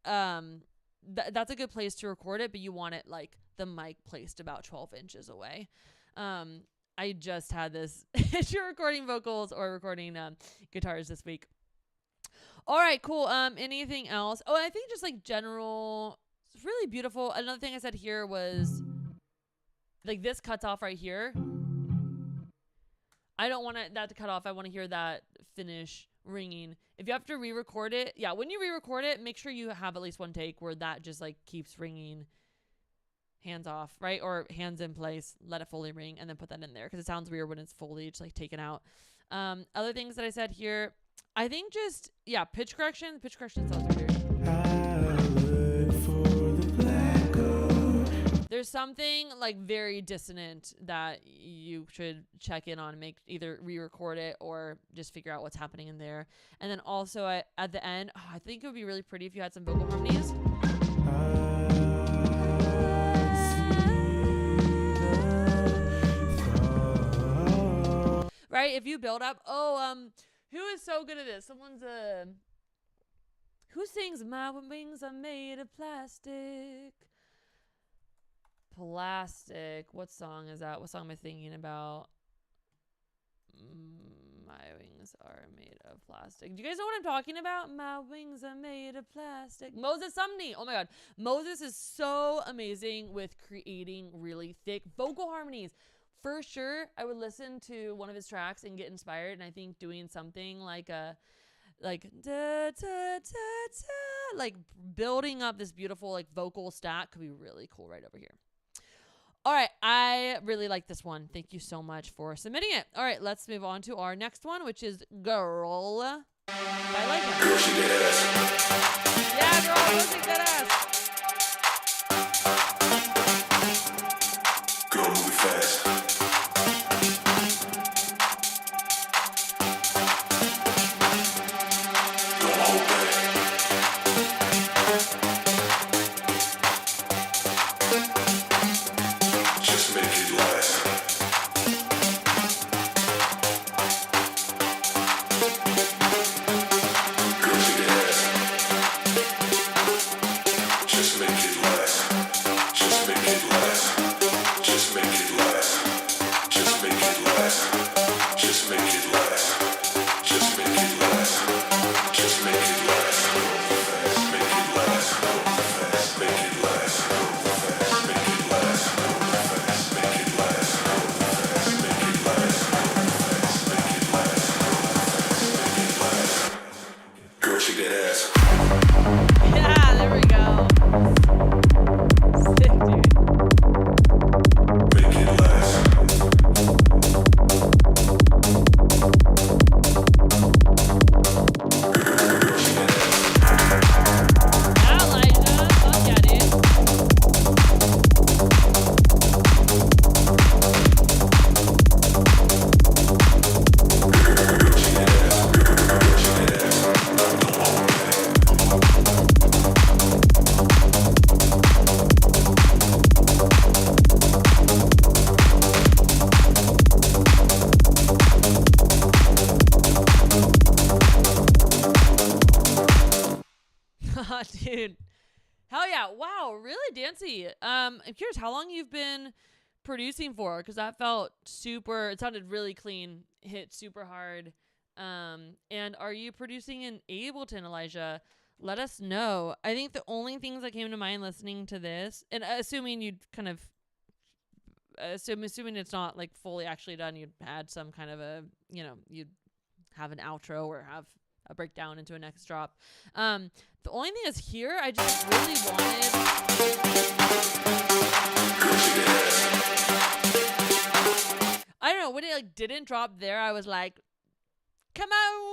that's a good place to record it, but you want it like the mic placed about 12 inches away. I just had this issue recording vocals or recording guitars this week. All right, cool. Anything else? Oh, I think just like general, it's really beautiful. Another thing I said here was like this cuts off right here. I don't want that to cut off. I want to hear that finish ringing. If you have to re-record it, yeah, when you re-record it, make sure you have at least one take where that just like keeps ringing. Hands off, right? Or hands in place, let it fully ring, and then put that in there because it sounds weird when it's fully just like taken out. Other things that I said here, I think just, pitch correction. Pitch correction sounds weird. There's something like very dissonant that you should check in on, make either re-record it or just figure out what's happening in there. And then also at the end, I think it would be really pretty if you had some vocal harmonies. Right? If you build up, who is so good at this? Someone's who sings "My Wings Are Made of Plastic"? Plastic. What song is that? What song am I thinking about? My wings are made of plastic. Do you guys know what I'm talking about? My wings are made of plastic. Moses Sumney. Oh my God. Moses is so amazing with creating really thick vocal harmonies. For sure, I would listen to one of his tracks and get inspired. And I think doing something like da, da, da, da, like building up this beautiful like vocal stack could be really cool right over here. All right, I really like this one. Thank you so much for submitting it. All right, let's move on to our next one, which is Girl by Legend. Girl, she get ass. Yeah, girl, go shake that ass. Girl, move it fast. Don't hold back. Just make it last. Girl, she get ass. Just make it last. Just make it last. Just make it last. Just make it last. Just make it last. Just make it last. Just make it last. Make it last. Make it last. Make it last. Make it last. Make it last. Make it last. Make it last. Girl, shake that ass. Yeah, there we go. Sick, dude. Make it last. Girl, shake that ass. Yeah, Elijah. Fuck yeah, dude. Girl, shake that ass. Girl, shake that ass. Don't hold back. Dude. Hell yeah. Wow, really dancey. I'm curious how long you've been producing for, because that felt super, it sounded really clean, hit super hard. And are you producing in Ableton, Elijah? let us know. I think the only things that came to mind listening to this, and assuming you'd kind of assuming it's not like fully actually done, you'd add some kind of a, you'd have an outro or have a breakdown into a next drop. The only thing is here, I just really wanted. I don't know, when it like didn't drop there, I was like, come on.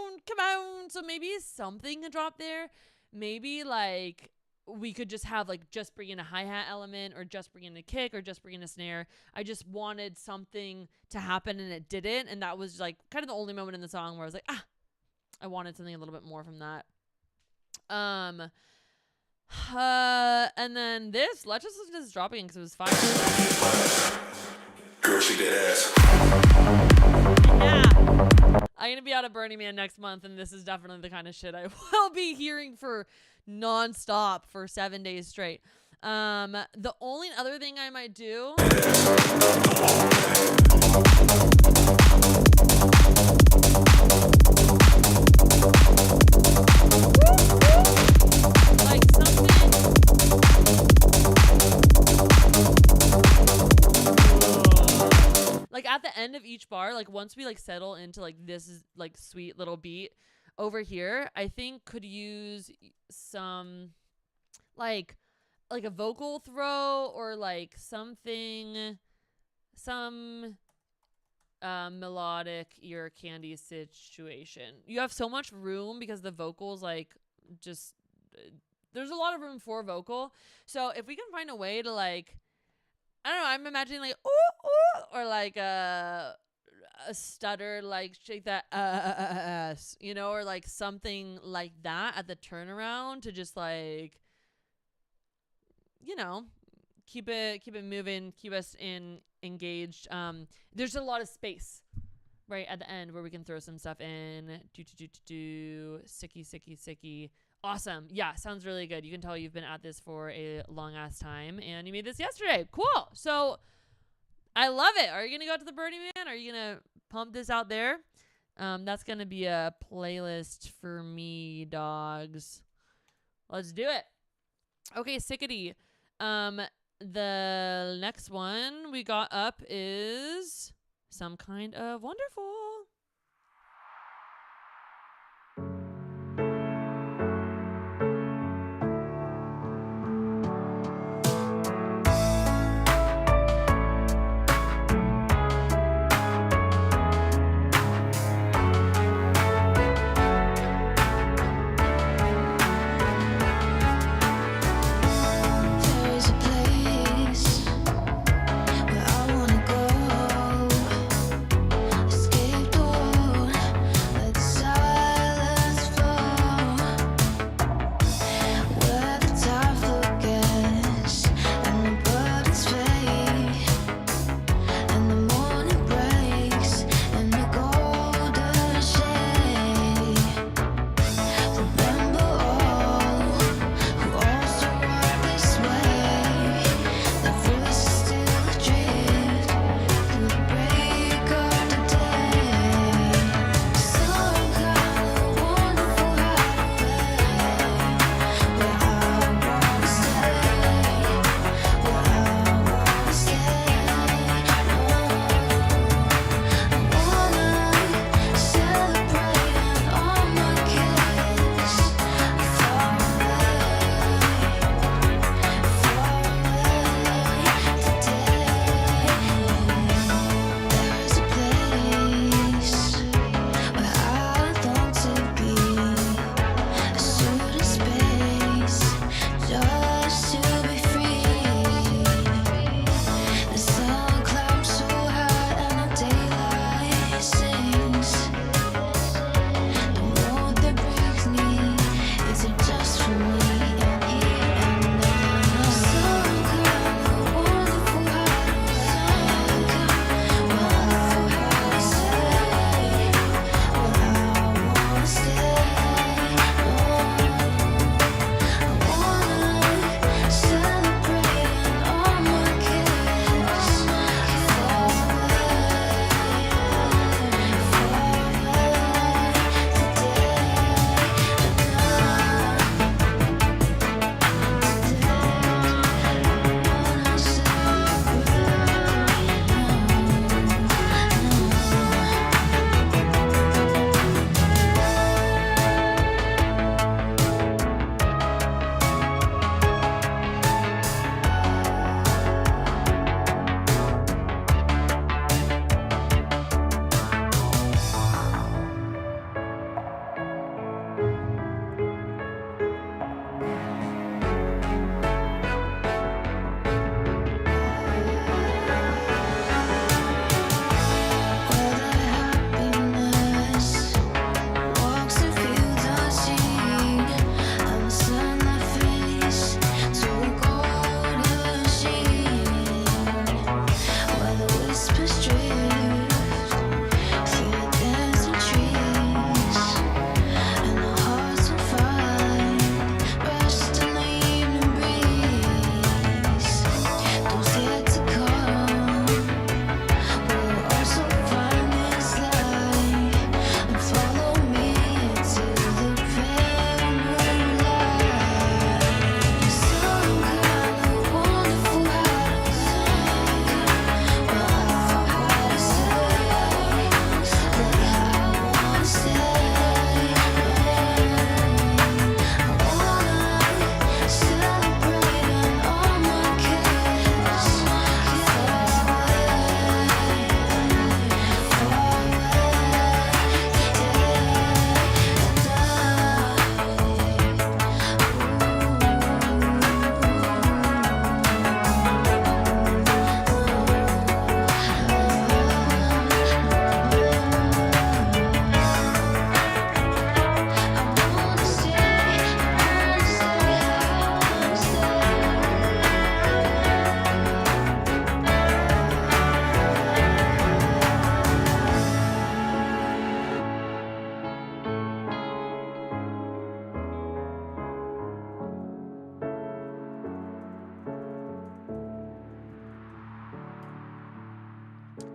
So maybe something could drop there. Maybe like we could just have like just bring in a hi-hat element or just bring in a kick or just bring in a snare. I just wanted something to happen and it didn't. And that was like kind of the only moment in the song where I was like, I wanted something a little bit more from that. And then let's just listen to this dropping because it was fire. Girl, she dead ass. Yeah. I'm going to be out of Burning Man next month, and this is definitely the kind of shit I will be hearing for nonstop for 7 days straight. The only other thing I might do. Like something. Like at the end of each bar, like once we like settle into like this is like sweet little beat over here, I think could use some like a vocal throw or like something, some melodic ear candy situation. You have so much room because the vocals like just there's a lot of room for vocal. So if we can find a way to like, I don't know, I'm imagining like ooh ooh or like a stutter, like shake that or like something like that at the turnaround to just like keep it moving, keep us engaged. There's a lot of space right at the end where we can throw some stuff in. Sicky. Awesome. Yeah, sounds really good. You can tell you've been at this for a long ass time and you made this yesterday. Cool. So I love it. Are you going to go to the Burning Man? Are you going to pump this out there? That's going to be a playlist for me, dogs. Let's do it. Okay, Sickety. The next one we got up is Some Kind of Wonderful. There is a place where I wanna go, escape the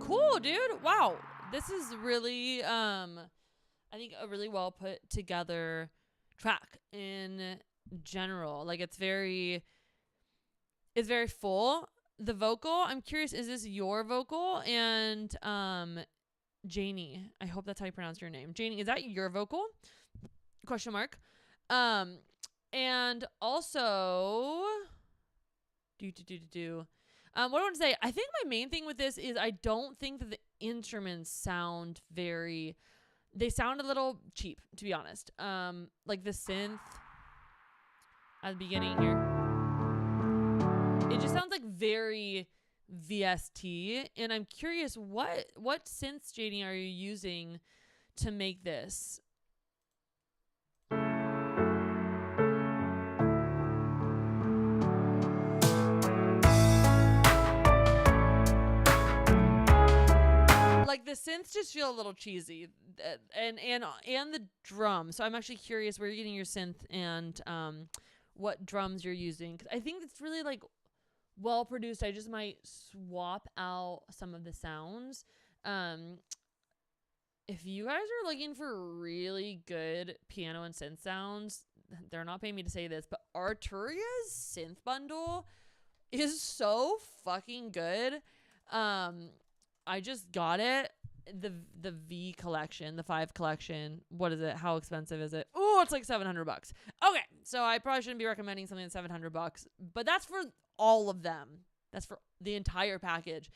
Cool, dude. Wow. This is really I think a really well put together track in general. Like it's very full. The vocal, I'm curious, is this your vocal? And Janie, I hope that's how you pronounce your name. Janie, is that your vocal? Question mark. And also what I want to say, I think my main thing with this is I don't think that the instruments sound they sound a little cheap, to be honest. Like the synth at the beginning here, it just sounds like very VST, and I'm curious what synths, Janie, are you using to make this? Like the synths just feel a little cheesy, and the drums. So I'm actually curious where you're getting your synth and what drums you're using, because I think it's really like well produced. I just might swap out some of the sounds. If you guys are looking for really good piano and synth sounds, they're not paying me to say this, but Arturia's synth bundle is so fucking good. I just got it. The V collection, the 5 collection. What is it? How expensive is it? Oh, it's like $700. Okay, so I probably shouldn't be recommending something that's $700, but that's for all of them. That's for the entire package.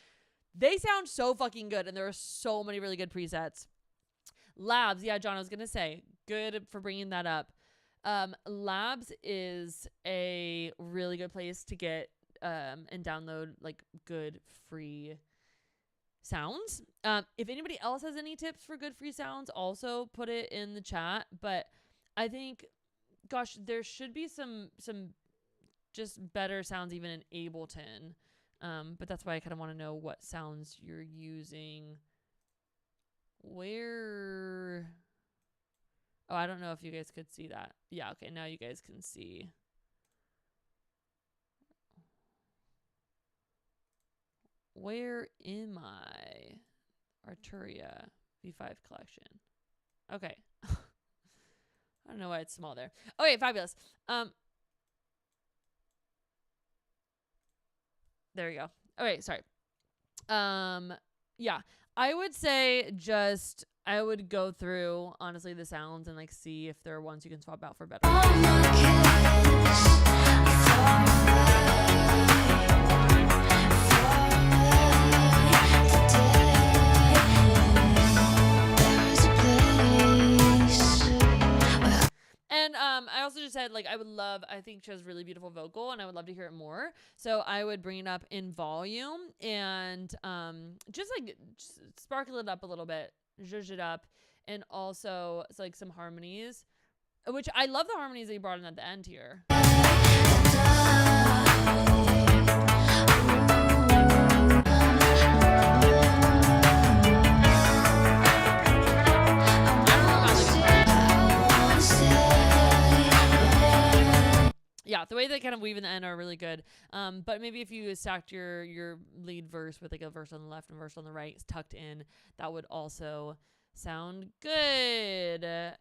They sound so fucking good, and there are so many really good presets. Labs, yeah, John, I was gonna say, good for bringing that up. Labs is a really good place to get and download like good free sounds. If anybody else has any tips for good free sounds, also put it in the chat. But I think, gosh, there should be some just better sounds even in Ableton. But that's why I kind of want to know what sounds you're using. Where? Oh, I don't know if you guys could see that. Yeah, okay, now you guys can see. Where am I? Arturia V5 collection. Okay. I don't know why it's small there. Okay, fabulous. There we go. Okay, sorry. Yeah. I would say I would go through honestly the sounds and like see if there are ones you can swap out for better. And I also just said, like, I think she has really beautiful vocal, and I would love to hear it more. So I would bring it up in volume and just sparkle it up a little bit, zhuzh it up, and also it's like some harmonies, which I love the harmonies that you brought in at the end here. Yeah, the way they kind of weave in the end are really good. But maybe if you stacked your lead verse with like a verse on the left and verse on the right tucked in, that would also sound good.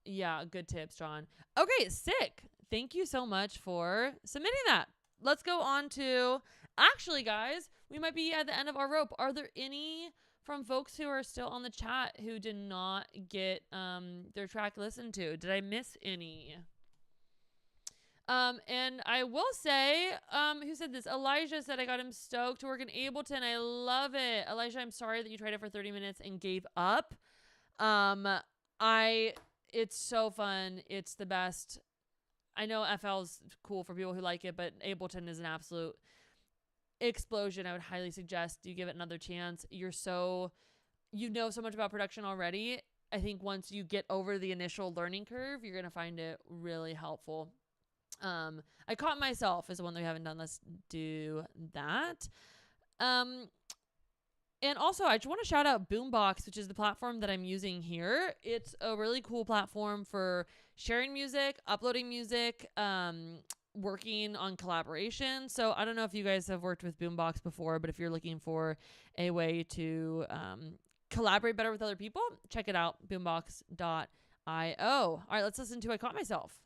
Yeah, good tips, John. Okay, sick. Thank you so much for submitting that. Let's go on to, actually, guys, we might be at the end of our rope. Are there any from folks who are still on the chat who did not get their track listened to? Did I miss any? And I will say, who said this? Elijah said, I got him stoked to work in Ableton. I love it. Elijah, I'm sorry that you tried it for 30 minutes and gave up. It's so fun. It's the best. I know FL's cool for people who like it, but Ableton is an absolute explosion. I would highly suggest you give it another chance. You know so much about production already. I think once you get over the initial learning curve, you're going to find it really helpful. I caught myself as the one that we haven't done. Let's do that. And also I just want to shout out Boombox, which is the platform that I'm using here. It's a really cool platform for sharing music, uploading music, working on collaboration. So I don't know if you guys have worked with Boombox before, but if you're looking for a way to collaborate better with other people, check it out, boombox.io. All right, let's listen to I Caught Myself.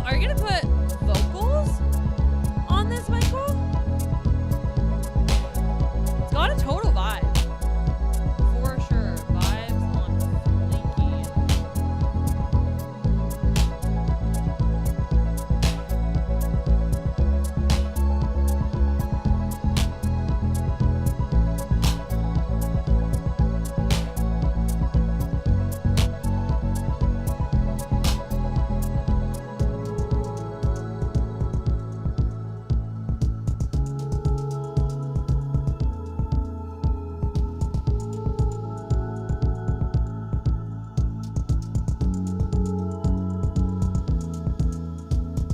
Are you gonna put vocals on this, Michael? It's got a total vibe. For sure. Vibes on fleeky.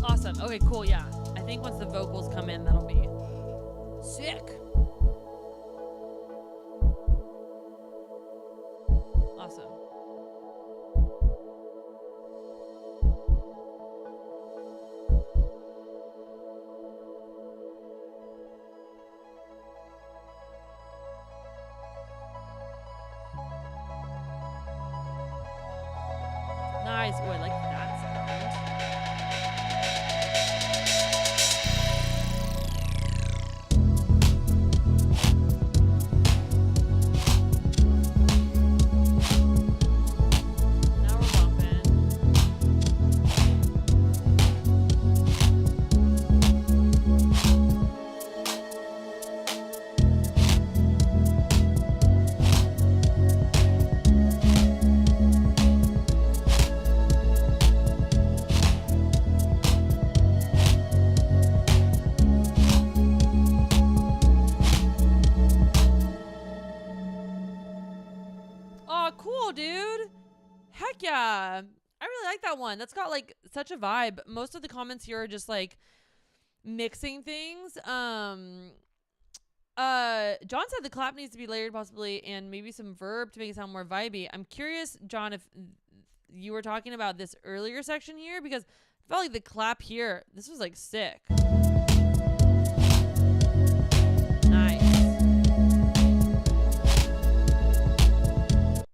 Awesome. Okay, cool. Yeah. I think once the vocals come in, that'll be sick. Awesome. Nice. Oh, I like that sound. Now we're bumping. Oh, cool, dude. Heck yeah. I really like that one. That's got like such a vibe. Most of the comments here are just like mixing things. John said the clap needs to be layered possibly and maybe some verb to make it sound more vibey. I'm curious, John, if you were talking about this earlier section here because I felt like the clap here, this was like sick. Nice.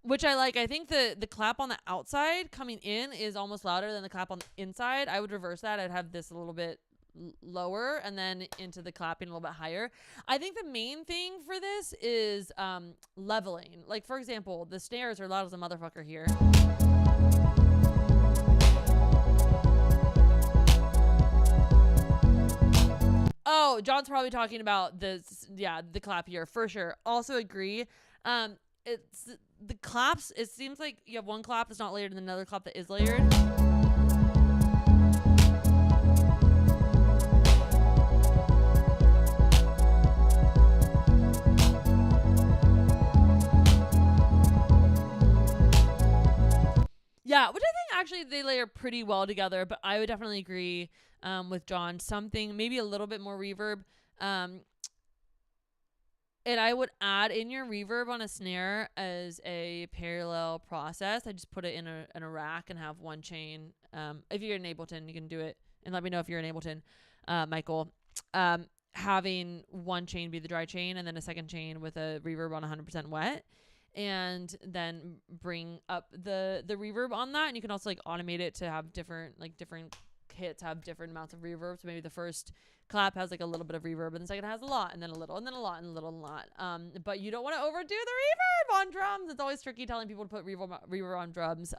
Which I like. I think the clap on the outside coming in is almost louder than the clap on the inside. I would reverse that. I'd have this a little bit lower and then into the clapping a little bit higher. I think the main thing for this is leveling. Like, for example, the snares are loud as a motherfucker here. Oh, John's probably talking about this. Yeah, the clap here for sure. Also agree. It's the claps. It seems like you have one clap that's not layered and another clap that is layered. Yeah, which I think actually they layer pretty well together, but I would definitely agree with John. Something, maybe a little bit more reverb. And I would add in your reverb on a snare as a parallel process. I just put it in a rack and have one chain. If you're in Ableton, you can do it. And let me know if you're in Ableton, Michael. Having one chain be the dry chain and then a second chain with a reverb on 100% wet. And then bring up the reverb on that. And you can also like automate it to have different hits have different amounts of reverb. So maybe the first clap has like a little bit of reverb and the second has a lot and then a little and then a lot and a little and a lot. But you don't want to overdo the reverb on drums. It's always tricky telling people to put reverb on drums.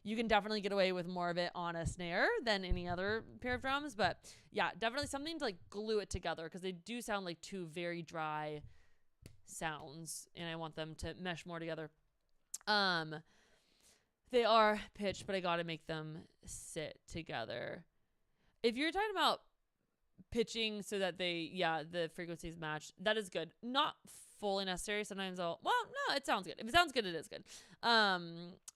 You can definitely get away with more of it on a snare than any other pair of drums. But yeah, definitely something to like glue it together because they do sound like two very dry sounds and I want them to mesh more together. They are pitched, but I got to make them sit together. If you're talking about pitching so that the frequencies match, that is good. Not fully necessary. Sometimes no, it sounds good. If it sounds good, it is good. I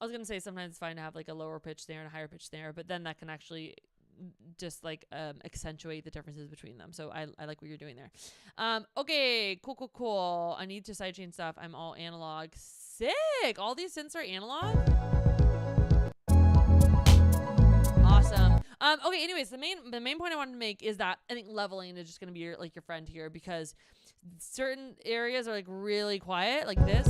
was going to say sometimes it's fine to have like a lower pitch snare and a higher pitch snare, but then that can actually just like accentuate the differences between them. So I like what you're doing there. Okay, cool. I need to sidechain stuff. I'm all analog. Sick. All these synths are analog. Awesome. Okay, anyways, the main point I wanted to make is that I think leveling is just going to be your friend here because certain areas are like really quiet, like this.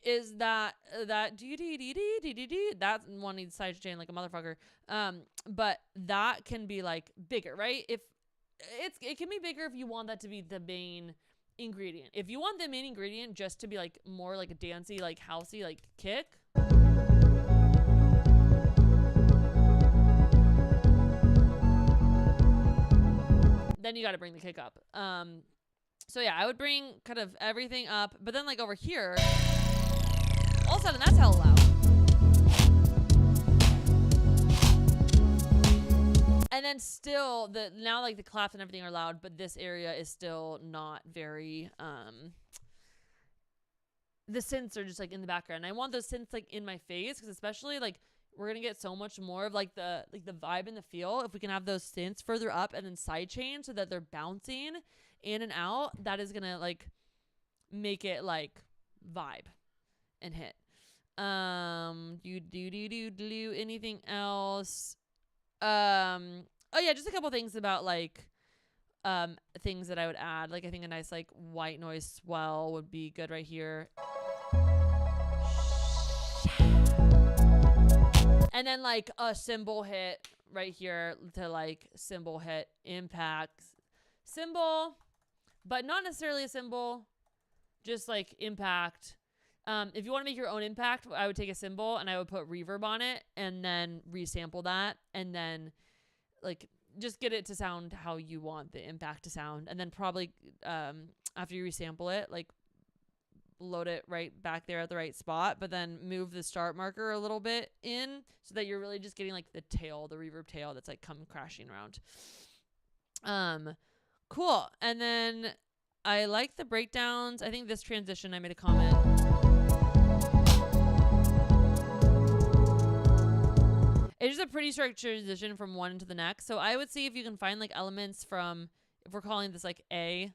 Is that that one needs sidechain like a motherfucker. But that can be like bigger, right? If it can be bigger if you want that to be the main ingredient. If you want the main ingredient just to be like more like a dancey, like housey, like kick. Then you got to bring the kick up. So yeah, I would bring kind of everything up, but then like over here, all of a sudden that's hella loud. And then still now like the claps and everything are loud, but this area is still not very the synths are just like in the background. I want those synths like in my face because especially like we're gonna get so much more of like the vibe and the feel if we can have those synths further up and then sidechain so that they're bouncing in and out. That is gonna like make it like vibe and hit. Do anything else? Oh yeah, just a couple things about like things that I would add. Like I think a nice like white noise swell would be good right here. And then like a cymbal hit right here to like cymbal hit impacts cymbal, but not necessarily a cymbal, just like impact. If you want to make your own impact, I would take a cymbal and I would put reverb on it and then resample that and then like just get it to sound how you want the impact to sound. And then probably after you resample it, like load it right back there at the right spot, but then move the start marker a little bit in so that you're really just getting like the tail, the reverb tail that's like come crashing around. Cool. And then I like the breakdowns. I think this transition, I made a comment. It's just a pretty short transition from one to the next. So I would see if you can find like elements from, if we're calling this like A.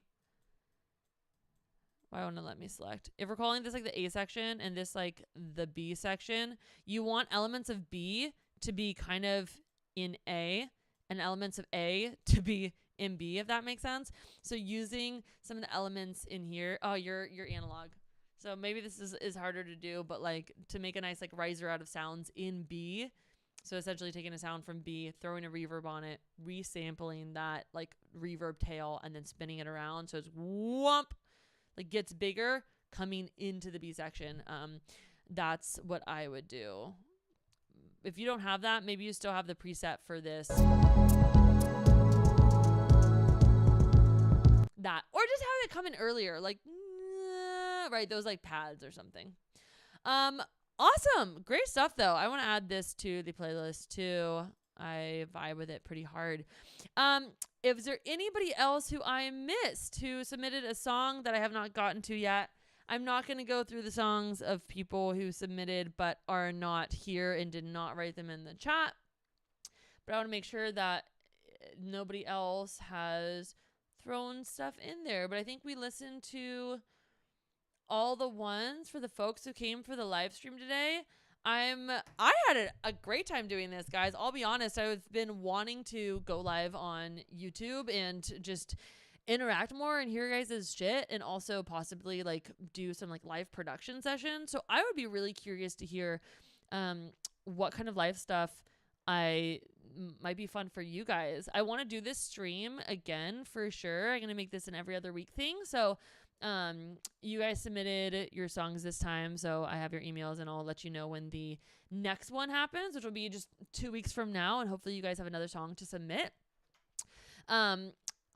Why won't it let me select? If we're calling this like the A section and this like the B section, you want elements of B to be kind of in A and elements of A to be in B, if that makes sense. So using some of the elements in here. Oh, you're analog. So maybe this is harder to do, but like to make a nice like riser out of sounds in B. So essentially taking a sound from B, throwing a reverb on it, resampling that like reverb tail, and then spinning it around. So it's whoomp, like gets bigger coming into the B section. That's what I would do. if you don't have that, maybe you still have the preset for this. That, or just have it come in earlier, like right, those like pads or something. Awesome, great stuff though. I want to add this to the playlist too. I vibe with it pretty hard. Is there anybody else who I missed who submitted a song that I have not gotten to yet? I'm not going to go through the songs of people who submitted but are not here and did not write them in the chat. But I want to make sure that nobody else has thrown stuff in there. But I think we listened to all the ones for the folks who came for the live stream today. I had a great time doing this, guys. I'll be honest. I've been wanting to go live on YouTube and just interact more and hear guys' shit, and also possibly like do some like live production sessions. So I would be really curious to hear what kind of live stuff might be fun for you guys. I want to do this stream again for sure. I'm going to make this an every other week thing. So you guys submitted your songs this time, so I have your emails and I'll let you know when the next one happens, which will be just 2 weeks from now, and hopefully you guys have another song to submit.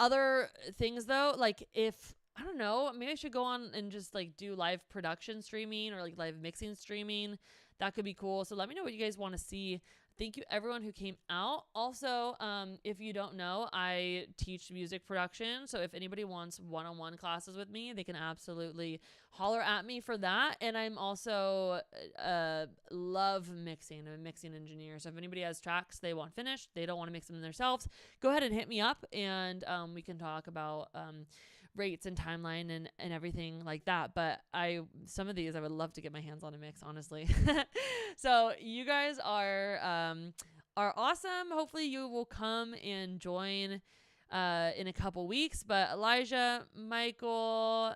Other things though, like if I don't know, maybe I should go on and just like do live production streaming or like live mixing streaming. That could be cool. So let me know what you guys want to see. Thank you everyone who came out. Also, if you don't know, I teach music production. So if anybody wants one-on-one classes with me, they can absolutely holler at me for that. And I'm also love mixing. I'm a mixing engineer. So if anybody has tracks they want finished, they don't want to mix them themselves, go ahead and hit me up and we can talk about rates and timeline and everything like that. But some of these I would love to get my hands on a mix, honestly. So you guys are awesome. Hopefully you will come and join in a couple weeks. But Elijah, Michael,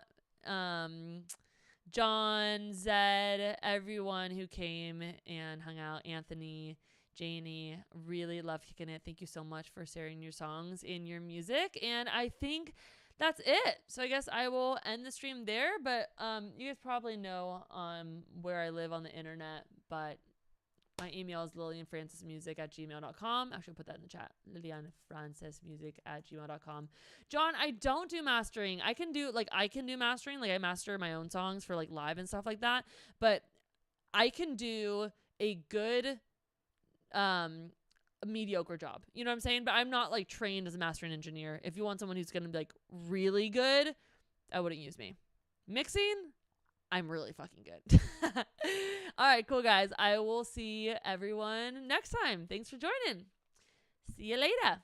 John, Zed, everyone who came and hung out, Anthony, Janie, really love kicking it. Thank you so much for sharing your songs and your music. And I think that's it. So I guess I will end the stream there, but you guys probably know where I live on the internet, but my email is lillianfrancismusic@gmail.com. Actually, I'll put that in the chat. lillianfrancismusic@gmail.com. John, I don't do mastering. I can do mastering. Like I master my own songs for like live and stuff like that, but I can do a good a mediocre job. You know what I'm saying? But I'm not like trained as a mastering engineer. If you want someone who's going to be like really good, I wouldn't use me. Mixing, I'm really fucking good. All right, cool guys. I will see everyone next time. Thanks for joining. See you later.